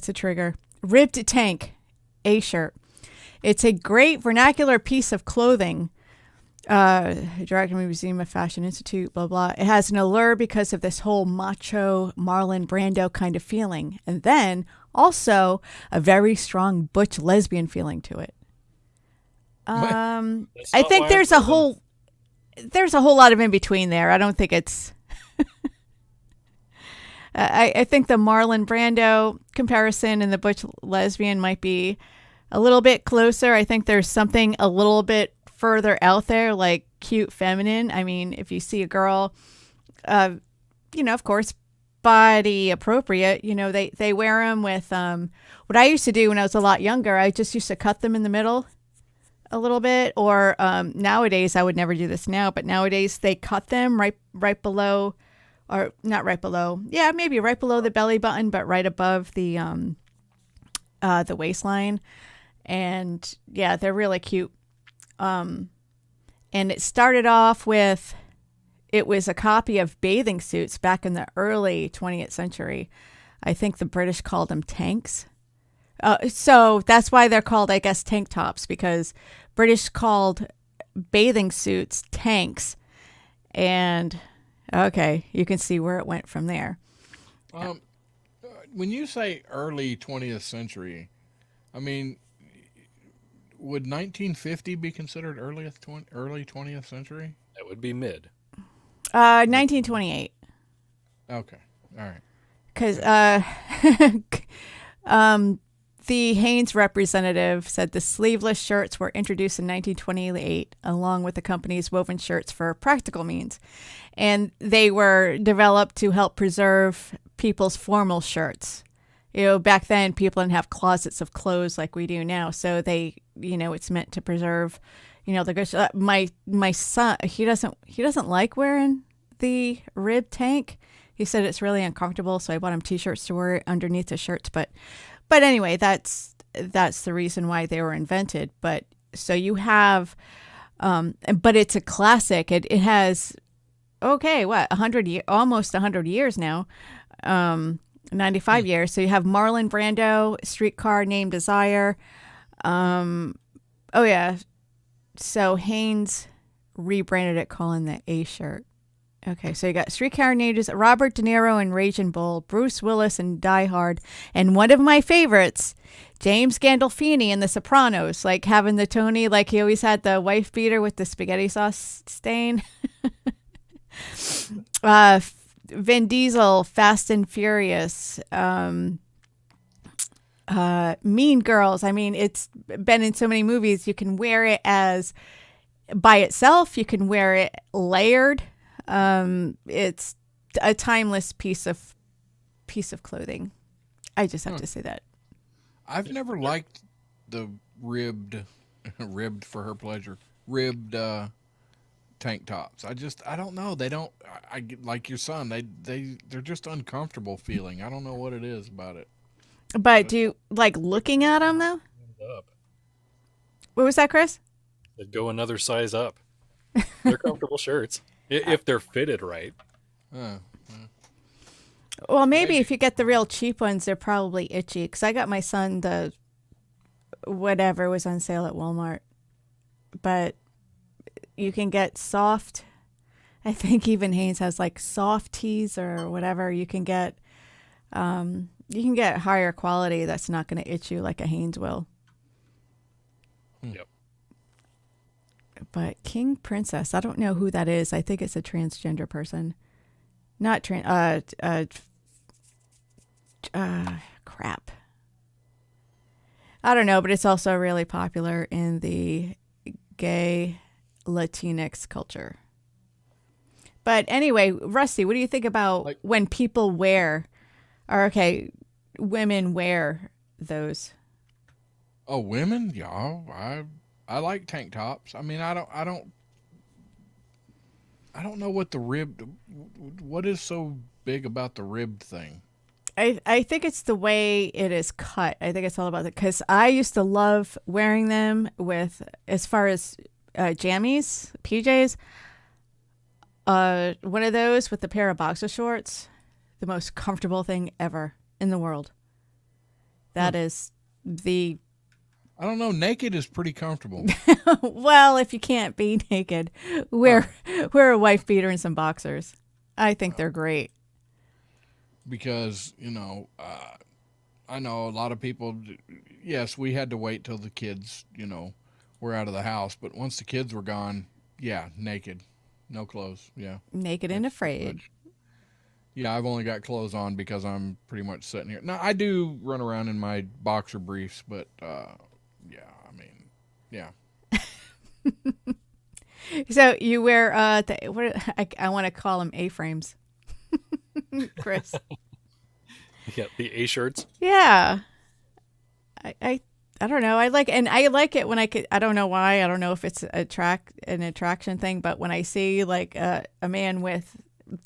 a trigger. Ribbed tank, A shirt. It's a great vernacular piece of clothing. Director Museum of Fashion Institute, blah, blah. It has an allure because of this whole macho Marlon Brando kind of feeling. And then also a very strong butch lesbian feeling to it. I think there's a whole lot of in between there. I don't think it's I think the Marlon Brando comparison and the butch lesbian might be a little bit closer. I think there's something a little bit further out there, like cute feminine. I mean, if you see a girl, of course, body appropriate, they wear them with, what I used to do when I was a lot younger, I just used to cut them in the middle a little bit, or nowadays, I would never do this now, but nowadays they cut them right below, or not right below, maybe right below the belly button, but right above the waistline. And yeah, they're really cute. And it started off with, it was a copy of bathing suits back in the early 20th century. I think the British called them tanks. So that's why they're called, I guess, tank tops, because British called bathing suits tanks. And okay, you can see where it went from there. When you say early 20th century, I mean, would 1950 be considered early 20th century? That would be mid. 1928. Okay, all right. Because the Hanes representative said the sleeveless shirts were introduced in 1928, along with the company's woven shirts for practical means, and they were developed to help preserve people's formal shirts. Back then people didn't have closets of clothes like we do now, so they, it's meant to preserve, the good. My son, he doesn't like wearing the rib tank. He said it's really uncomfortable, so I bought him t-shirts to wear underneath the shirts. But anyway, that's the reason why they were invented. But so you have, but it's a classic. It has, almost 100 years now. 95 years. So you have Marlon Brando, Streetcar Named Desire. So Hanes rebranded it, calling the A shirt. Okay, so you got Streetcar Named Desire, Robert De Niro in Raging Bull, Bruce Willis in Die Hard, and one of my favorites, James Gandolfini in The Sopranos, like having the Tony, like he always had the wife beater with the spaghetti sauce stain. Vin Diesel, Fast and Furious, Mean Girls. I mean, it's been in so many movies. You can wear it as by itself. You can wear it layered. It's a timeless piece of clothing. I just have to say that. I've never liked the ribbed for her pleasure, ribbed tank tops. I don't know. They don't. I like your son. They're just uncomfortable feeling. I don't know what it is about it. But do you like looking at them though? What was that, Chris? They'd go another size up. They're comfortable shirts if they're fitted right. Well, maybe if you get the real cheap ones, they're probably itchy. Because I got my son the whatever was on sale at Walmart, but you can get soft. I think even Hanes has like soft tees or whatever. You can get higher quality that's not going to itch you like a Hanes will. Yep. But King Princess, I don't know who that is. I think it's a transgender person. Not crap. I don't know, but it's also really popular in the gay Latinx culture. But anyway, Rusty, what do you think about when people wear, women wear those? Oh, women? Yeah, I like tank tops. I mean, I don't know what what is so big about the ribbed thing. I think it's the way it is cut. I think it's all about it, because I used to love wearing them with, as far as jammies, PJs. One of those with a pair of boxer shorts, the most comfortable thing ever in the world. That is the. I don't know. Naked is pretty comfortable. Well, if you can't be naked, wear a wife beater and some boxers. I think they're great. Because, I know a lot of people, yes, we had to wait till the kids, were out of the house. But once the kids were gone, yeah, naked. No clothes, yeah. Naked and afraid. Yeah, I've only got clothes on because I'm pretty much sitting here. Now, I do run around in my boxer briefs, but, yeah. So you wear, I want to call them A-frames. Chris. Yeah, the A shirts. Yeah. I don't know. I like it when I don't know why. I don't know if it's an attraction thing, but when I see like a man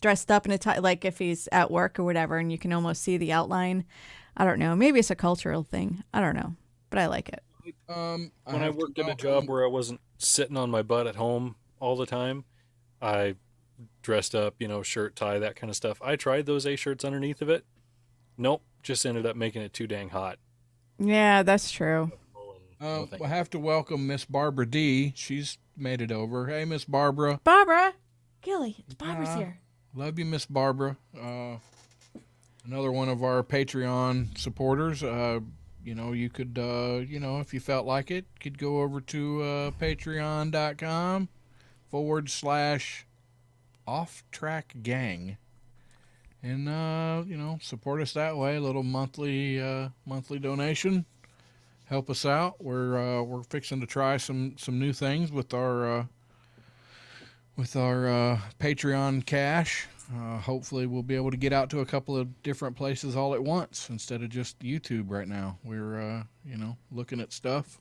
dressed up in a tie, like if he's at work or whatever, and you can almost see the outline. I don't know. Maybe it's a cultural thing. I don't know, but I like it. When I worked at a job where I wasn't sitting on my butt at home all the time, I dressed up, shirt, tie, that kind of stuff. I tried those A shirts underneath of it. Nope, just ended up making it too dang hot. Yeah, that's true. We'll have to welcome Miss Barbara D. She's made it over. Hey, Miss Barbara. Barbara. Gilly, it's Barbara's here. Love you, Miss Barbara. Another one of our Patreon supporters. You could, if you felt like it, could go over to patreon.com/offtrackgang and, support us that way. A little monthly donation. Help us out. We're fixing to try some new things with our Patreon cash. Hopefully we'll be able to get out to a couple of different places all at once instead of just YouTube right now. We're, looking at stuff.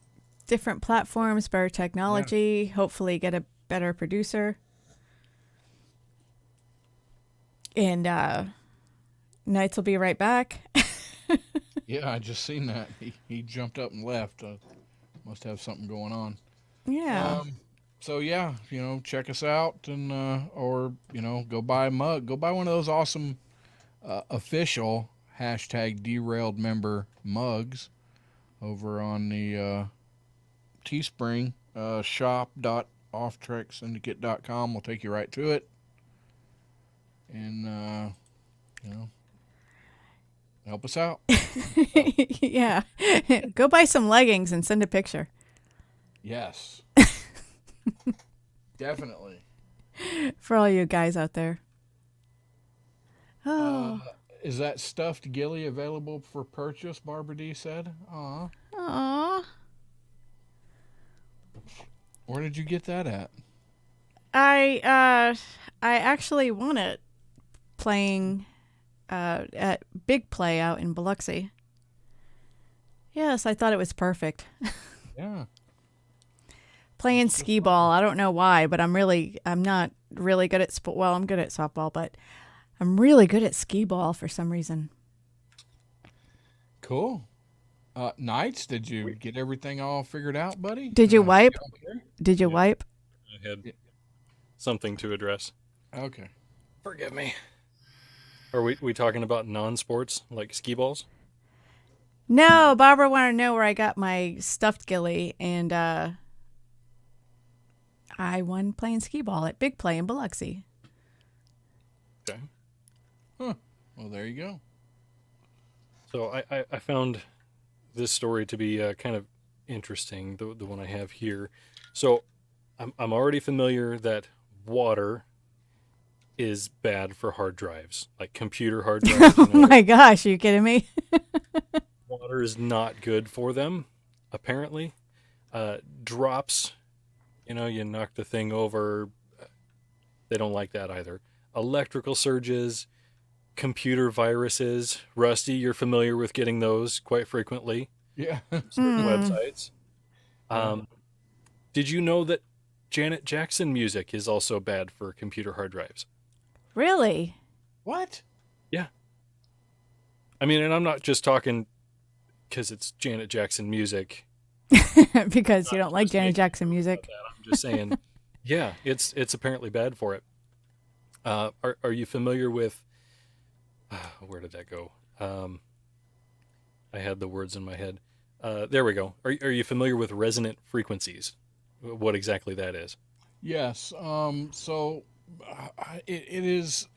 Different platforms, better technology, hopefully get a better producer. And Knights will be right back. Yeah, I just seen that. He jumped up and left. Must have something going on. Yeah. So yeah, check us out and or go buy a mug. Go buy one of those awesome official #derailed member mugs over on the Teespring shop.offtracksyndicate.com. We'll take you right to it. And help us out. Yeah. Go buy some leggings and send a picture. Yes. Definitely. For all you guys out there. Oh. Is that stuffed Gilly available for purchase? Barbara D said. Aw. Aw. Where did you get that at? I actually won it playing at Big Play out in Biloxi. Yes, I thought it was perfect. Yeah. Playing skee ball. I don't know why, but I'm not really good at sport. Well, I'm good at softball, but I'm really good at skee ball for some reason. Cool. Knights, did you get everything all figured out, buddy? Did you wipe? Did you wipe? I had something to address. Okay. Forgive me. Are we talking about non-sports, like skee balls? No, Barbara wanted to know where I got my stuffed Gilly, and I won playing skee ball at Big Play in Biloxi. Okay. Huh. Well, there you go. So I found this story to be kind of interesting, the one I have here. So I'm already familiar that water is bad for hard drives, like computer hard drives. Oh my gosh, are you kidding me? Water is not good for them, apparently. Drops, you knock the thing over. They don't like that either. Electrical surges, computer viruses. Rusty, you're familiar with getting those quite frequently. Yeah. Certain websites. Did you know that Janet Jackson music is also bad for computer hard drives? Really? What? Yeah. I mean, and I'm not just talking because it's Janet Jackson music. Because you don't like Janet Jackson music. I'm just saying, yeah, it's apparently bad for it. Are you familiar with? Where did that go? I had the words in my head. There we go. Are you familiar with resonant frequencies? What exactly that is? Yes. So it is.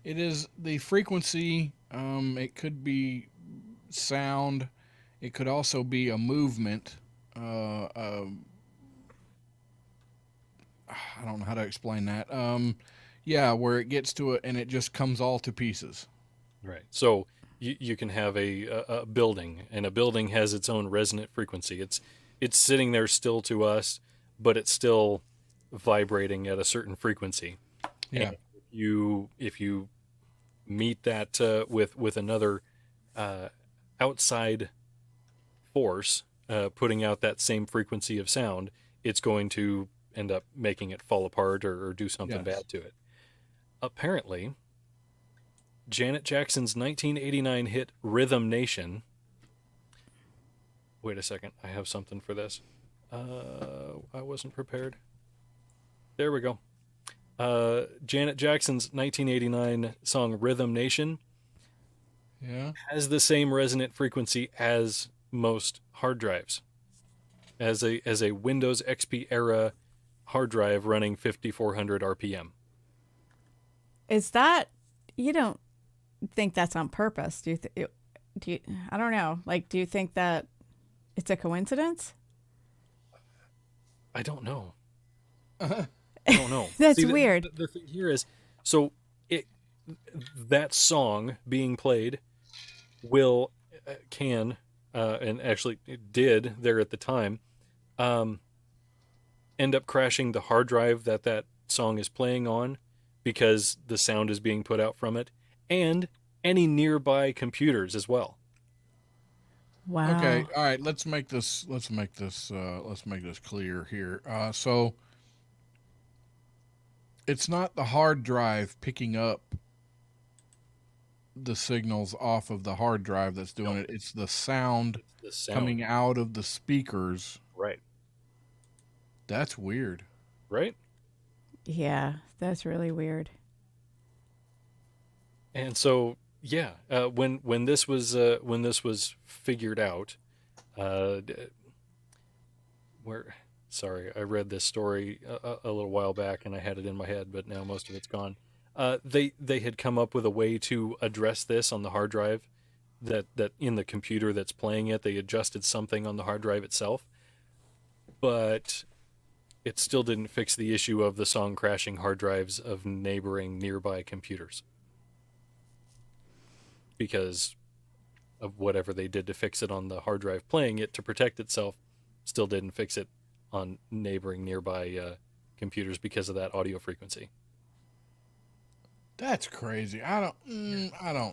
It is the frequency. It could be sound. It could also be a movement. I don't know how to explain that. Yeah, where it gets to it and it just comes all to pieces. Right. So you can have a building, and a building has its own resonant frequency. It's sitting there still to us, but it's still vibrating at a certain frequency. Yeah. And if you meet that with another outside force putting out that same frequency of sound, it's going to end up making it fall apart or do something bad to it. Apparently, Janet Jackson's 1989 hit Rhythm Nation. Wait a second, I have something for this. I wasn't prepared. There we go. Janet Jackson's 1989 song Rhythm Nation has the same resonant frequency as most hard drives. As a Windows XP era hard drive running 5400 RPM. Is that, you don't think that's on purpose? Do you? I don't know. Like, do you think that it's a coincidence? I don't know. I don't know. That's weird. The thing here is, so that song being played can and actually it did there at the time end up crashing the hard drive that song is playing on, because the sound is being put out from it, and any nearby computers as well. Wow. Okay. All right. Let's make this clear here. So it's not the hard drive picking up the signals off of the hard drive that's doing it. It's the sound coming out of the speakers. Right. That's weird. Right? Yeah, that's really weird. And so, yeah, when this was figured out, sorry, I read this story a little while back and I had it in my head, but now most of it's gone. They had come up with a way to address this on the hard drive, that in the computer that's playing it, they adjusted something on the hard drive itself, but it still didn't fix the issue of the song crashing hard drives of nearby computers, because of whatever they did to fix it on the hard drive playing it to protect itself, still didn't fix it on nearby computers because of that audio frequency. That's crazy. I don't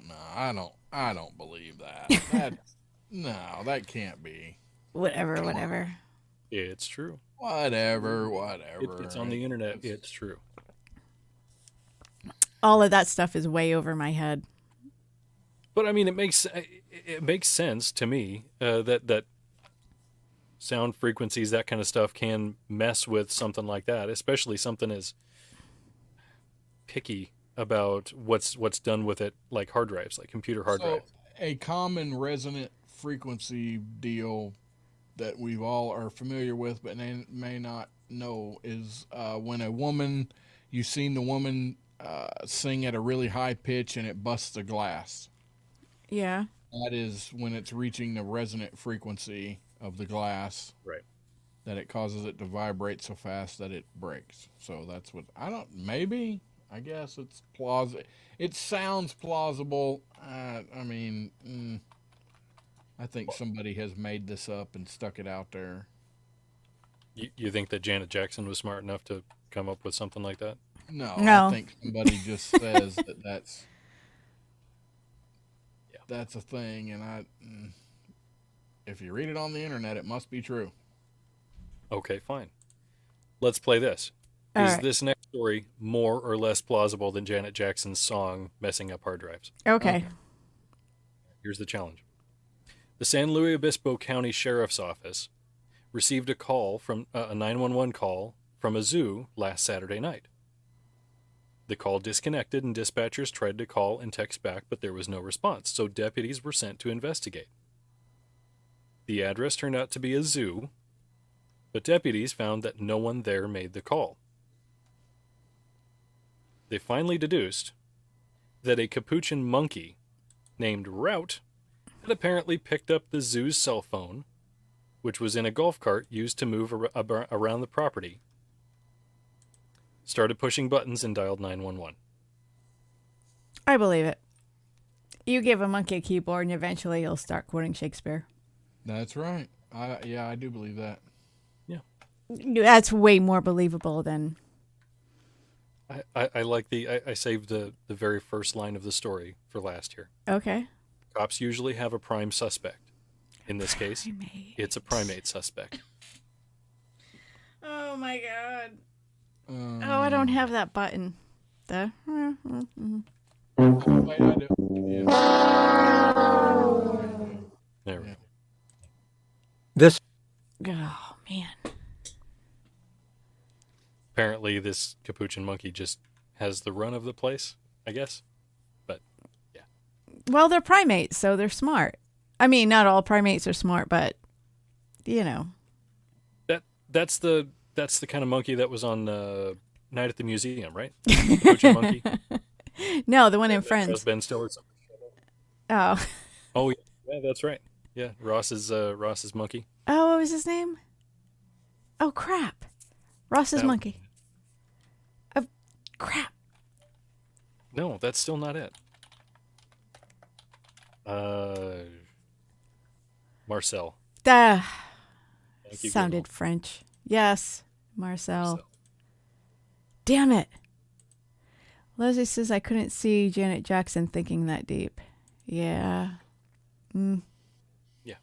know. I don't believe that. No, that can't be. Whatever. It's true. Whatever. It's on the internet. It's true. All of that stuff is way over my head. But I mean, it makes sense to me that sound frequencies, that kind of stuff, can mess with something like that, especially something as picky about what's done with it, like hard drives, like computer hard drives. A common resonant frequency deal that we all are familiar with but may not know is when you've seen the woman sing at a really high pitch and it busts a glass. Yeah. That is when it's reaching the resonant frequency of the glass. Right. That it causes it to vibrate so fast that it breaks. So that's what maybe, I guess it's plausible. It sounds plausible. I think somebody has made this up and stuck it out there. You think that Janet Jackson was smart enough to come up with something like that? No. No. I think somebody just says that's a thing, and if you read it on the internet, it must be true. Okay, fine. Let's play this. All Is right. this next story more or less plausible than Janet Jackson's song messing up hard drives? Okay. Here's the challenge. The San Luis Obispo County Sheriff's Office received a call from a 911 call from a zoo last Saturday night. The call disconnected and dispatchers tried to call and text back, but there was no response, so deputies were sent to investigate. The address turned out to be a zoo, but deputies found that no one there made the call. They finally deduced that a capuchin monkey named Route had apparently picked up the zoo's cell phone, which was in a golf cart used to move around the property, started pushing buttons, and dialed 911. I believe it. You give a monkey a keyboard and eventually he'll start quoting Shakespeare. That's right. I do believe that. That's way more believable than... I like I saved the very first line of the story for last year. Okay. Cops usually have a prime suspect. In this case, it's a primate suspect. Oh my god. Oh, I don't have that button. The... Wait, I do. Yeah. There we go. This Oh, man. Apparently, this capuchin monkey just has the run of the place, I guess. But, yeah. Well, they're primates, so they're smart. I mean, not all primates are smart, but, you know. That's the kind of monkey that was on Night at the Museum, right? Capuchin monkey. No, the one in That Friends. was Ben Stiller. Oh. Oh, yeah, that's right. Yeah, Ross's monkey. Oh, what was his name? Oh, crap. Ross's That- monkey. Oh, crap. No, that's still not it. Marcel. Duh. Thank you, Sounded Google. French. Yes, Marcel. Marcel. Damn it. Leslie says I couldn't see Janet Jackson thinking that deep. Yeah. Yeah.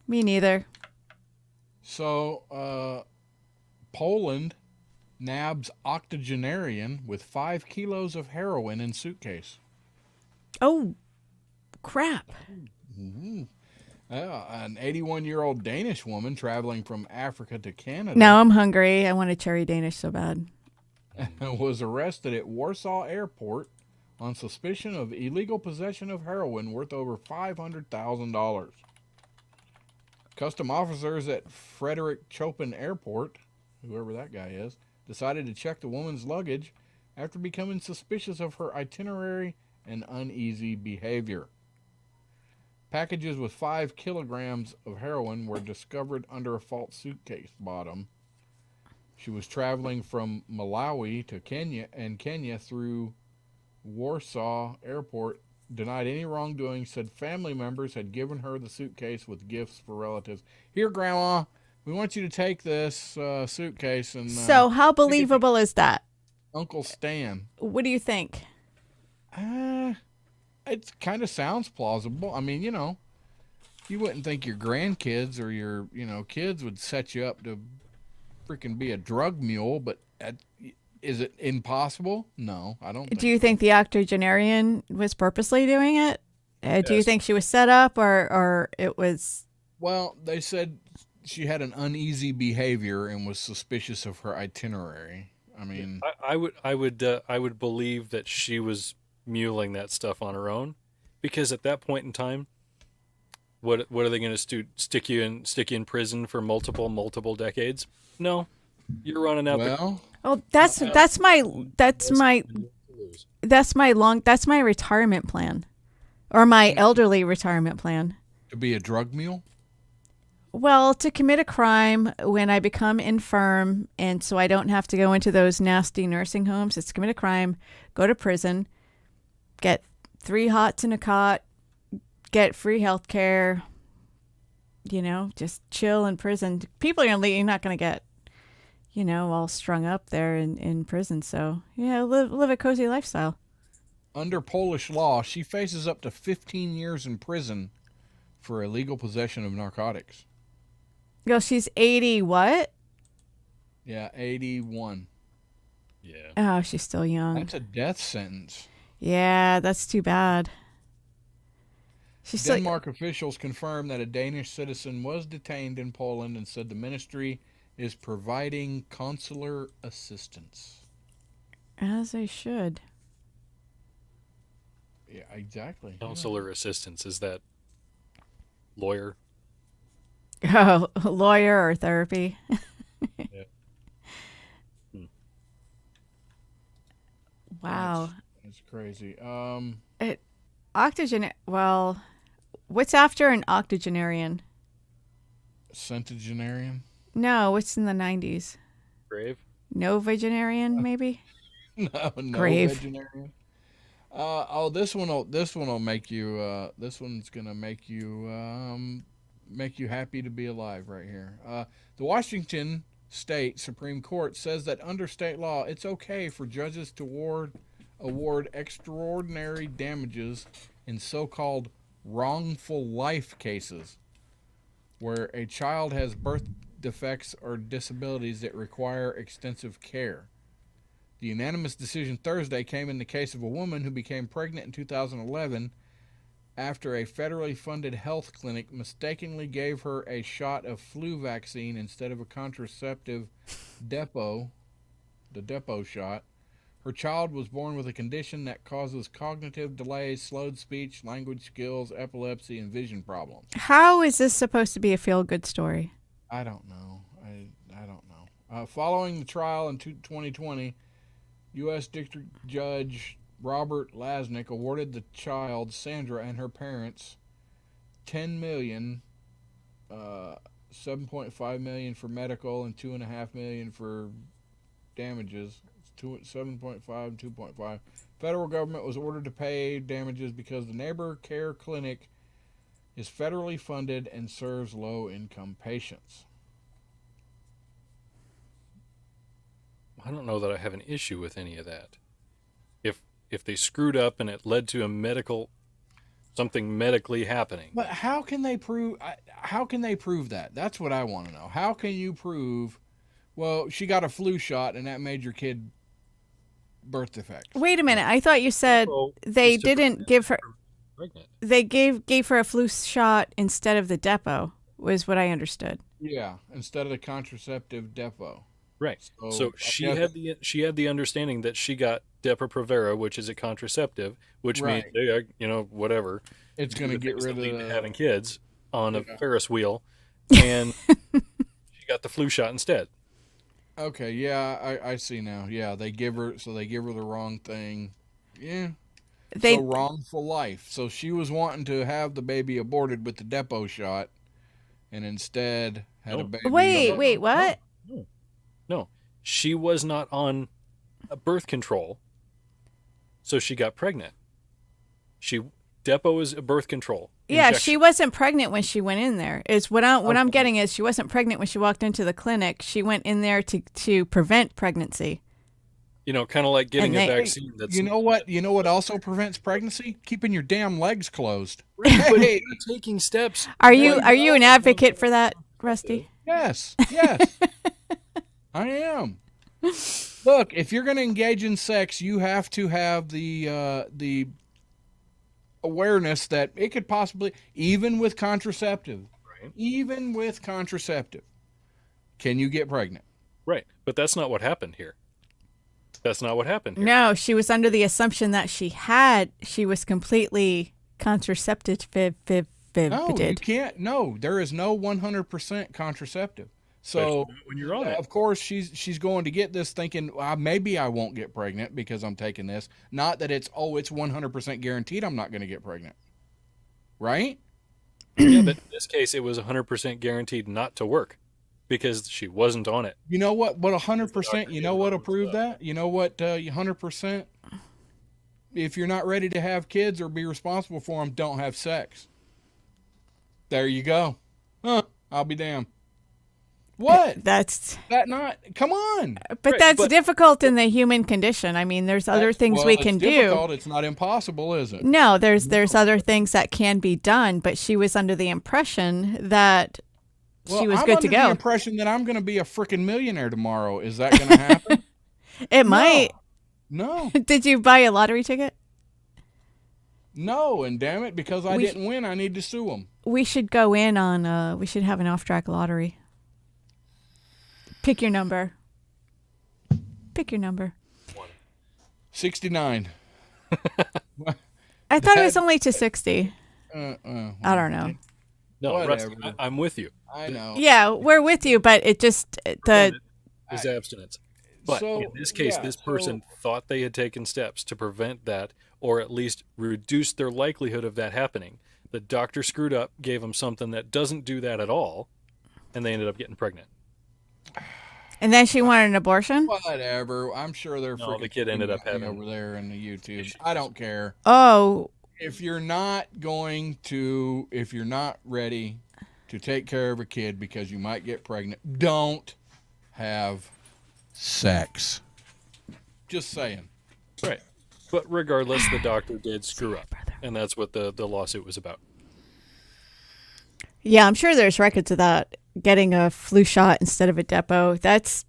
Me neither. So, Poland nabs octogenarian with 5 kilos of heroin in suitcase. Oh, crap. An 81-year-old Danish woman traveling from Africa to Canada Now I'm hungry. I want a cherry Danish so bad. was arrested at Warsaw Airport on suspicion of illegal possession of heroin worth over $500,000. Custom officers at Frederick Chopin Airport, whoever that guy is, decided to check the woman's luggage after becoming suspicious of her itinerary and uneasy behavior. Packages with 5 kilograms of heroin were discovered under a false suitcase bottom. She was traveling from Malawi to Kenya through Warsaw Airport. Denied any wrongdoing, said family members had given her the suitcase with gifts for relatives. Here, Grandma, we want you to take this suitcase and. So how believable is that? Uncle Stan. What do you think? It kind of sounds plausible. I mean, you wouldn't think your grandkids or your, kids would set you up to freaking be a drug mule, but is it impossible? No, I don't think. Do you think the octogenarian was purposely doing it? Do you Yes. think she was set up or it was... Well, they said she had an uneasy behavior and was suspicious of her itinerary. I mean, I would believe that she was muling that stuff on her own, because at that point in time, what are they going to stick you in prison for multiple decades? No, you're running out. well, Oh, that's my retirement plan, or my elderly retirement plan. to be a drug mule? Well, to commit a crime when I become infirm and so I don't have to go into those nasty nursing homes, it's to commit a crime, go to prison, get 3 hots in a cot, get free health care, just chill in prison. People are you're not going to get, all strung up there in prison. So, yeah, live a cozy lifestyle. Under Polish law, she faces up to 15 years in prison for illegal possession of narcotics. She's 80 what? Yeah, 81. Yeah. Oh, she's still young. That's a death sentence. Yeah, that's too bad. Denmark officials confirmed that a Danish citizen was detained in Poland and said the ministry is providing consular assistance. As they should. Yeah, exactly. Consular assistance, is that lawyer? Oh, lawyer or therapy. Yeah. Wow. That's crazy. Well, what's after an octogenarian? Centenarian? No, what's in the 90s? Grave? Novagenarian, maybe? No, Grave. Vegetarian. This one's gonna make you happy to be alive right here. The Washington State Supreme Court says that under state law, it's okay for judges to award extraordinary damages in so-called wrongful life cases, where a child has birth defects or disabilities that require extensive care. The unanimous decision Thursday came in the case of a woman who became pregnant in 2011 after a federally funded health clinic mistakenly gave her a shot of flu vaccine instead of a contraceptive the depot shot. Her child was born with a condition that causes cognitive delays, slowed speech, language skills, epilepsy, and vision problems. How is this supposed to be a feel-good story? I don't know. I don't know. Following the trial in 2020, U.S. District Judge Robert Lasnik awarded the child, Sandra, and her parents $10 million, $7.5 million for medical, and $2.5 million for damages. 7.5 and 2.5. Federal government was ordered to pay damages because the Neighbor Care Clinic is federally funded and serves low-income patients. I don't know that I have an issue with any of that. If they screwed up and it led to something medically happening. But how can they prove that? That's what I want to know. How can you prove, well, she got a flu shot and that made your kid birth defects? Wait a minute. I thought you said they didn't give her Pregnant. They gave her a flu shot instead of the depot, was what I understood. Yeah, instead of the contraceptive depot. Right. So she had the understanding that she got Depo-Provera, which is a contraceptive, which means whatever. It's going to get rid of having kids on a Ferris wheel, and she got the flu shot instead. Okay, yeah, I see now. Yeah, they give her the wrong thing. Yeah. So wrongful life. So she was wanting to have the baby aborted with the depot shot, and instead had a baby. Wait, what? No, she was not on birth control, so she got pregnant. Depo is a birth control. Yeah, injection. she wasn't pregnant when she went in there. Is what I'm getting is she wasn't pregnant when she walked into the clinic. She went in there to prevent pregncy. Kind of like getting a vaccine. That's you know what also prevents pregnancy? Keeping your damn legs closed. But hey, you're taking steps. Are you an advocate for that, Rusty? Yes. I am. Look, if you're going to engage in sex, you have to have the awareness that it could possibly, even with contraceptive, can you get pregnant? Right, but that's not what happened here. No, she was under the assumption that she was completely contraceptive. No, you can't. No, there is no 100% contraceptive. So when you're on it, of course, she's going to get this thinking, maybe I won't get pregnant because I'm taking this. Not that it's 100% guaranteed I'm not going to get pregnant. Right? Yeah, but in this case, it was 100% guaranteed not to work because she wasn't on it. You know what? What 100%? You know what'll prove that? You know what? 100%. If you're not ready to have kids or be responsible for them, don't have sex. There you go. Huh? I'll be damned. What? That's That not? Come on. but Right, that's but- difficult in the human condition. I mean, there's other things we can it's do. difficult. It's not impossible, is it? No, there's other things that can be done, but she was under the impression that Well, she was I'm good under to the go. impression that I'm going to be a freaking millionaire tomorrow. Is that going to happen? It might. No. Did you buy a lottery ticket? No, and damn it, because I didn't win, I need to sue them. We should go in on. We should have an off-track lottery. Pick your number. Pick your number. 69. I thought it was only to 60. I don't know. No, Whatever. Rusty, I'm with you. I know. Yeah, we're with you, but it just the Is abstinence. But So, in this case, yeah, this person thought they had taken steps to prevent that or at least reduce their likelihood of that happening. The doctor screwed up, gave them something that doesn't do that at all, and they ended up getting pregnant. and then she wanted an abortion. Whatever. I'm sure they're No, freaking the kid ended up screaming having- over there in the YouTube. I don't care. Oh, If you're not ready to take care of a kid because you might get pregnant, don't have sex. Just saying. Right. But regardless, the doctor did screw up, and that's what the lawsuit was about. yeah, I'm sure there's records of that. Getting a flu shot instead of a depot. That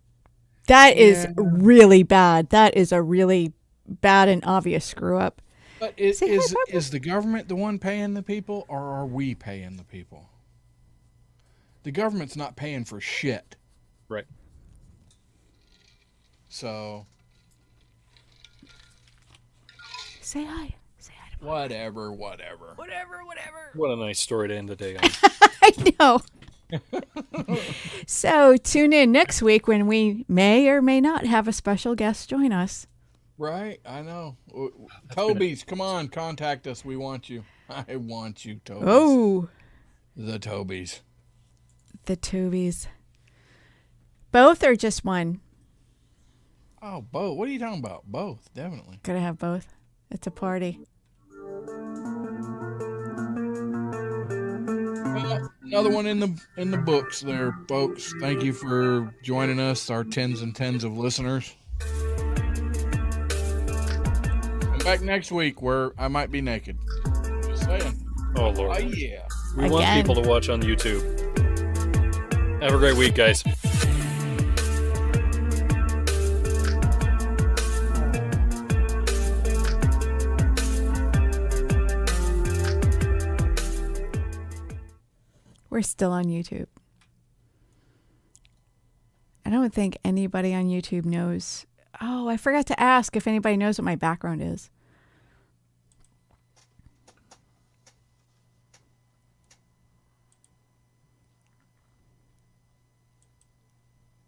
is really bad. That is a really bad and obvious screw up. But Say hi, is Barbara. the government the one paying the people, or are we paying the people? The government's not paying for shit. Right. So, Say hi. Say hi to whatever. whatever. What a nice story to end the day on. I know. So tune in next week when we may or may not have a special guest join us. Right? I know. Toby's, come on, contact us. We want you. I want you, Toby's. Oh, The Toby's. the Tubies. Both or just one? Oh, both. What are you talking about? Both, definitely. Gotta have both. It's a party. Well, another one in the books there, folks. Thank you for joining us, our tens and tens of listeners. Come back next week where I might be naked. Just saying. Oh, Oh, Lord. yeah. We want Again. people to watch on YouTube. Have a great week, guys. We're still on YouTube. I don't think anybody on YouTube knows. Oh, I forgot to ask if anybody knows what my background is.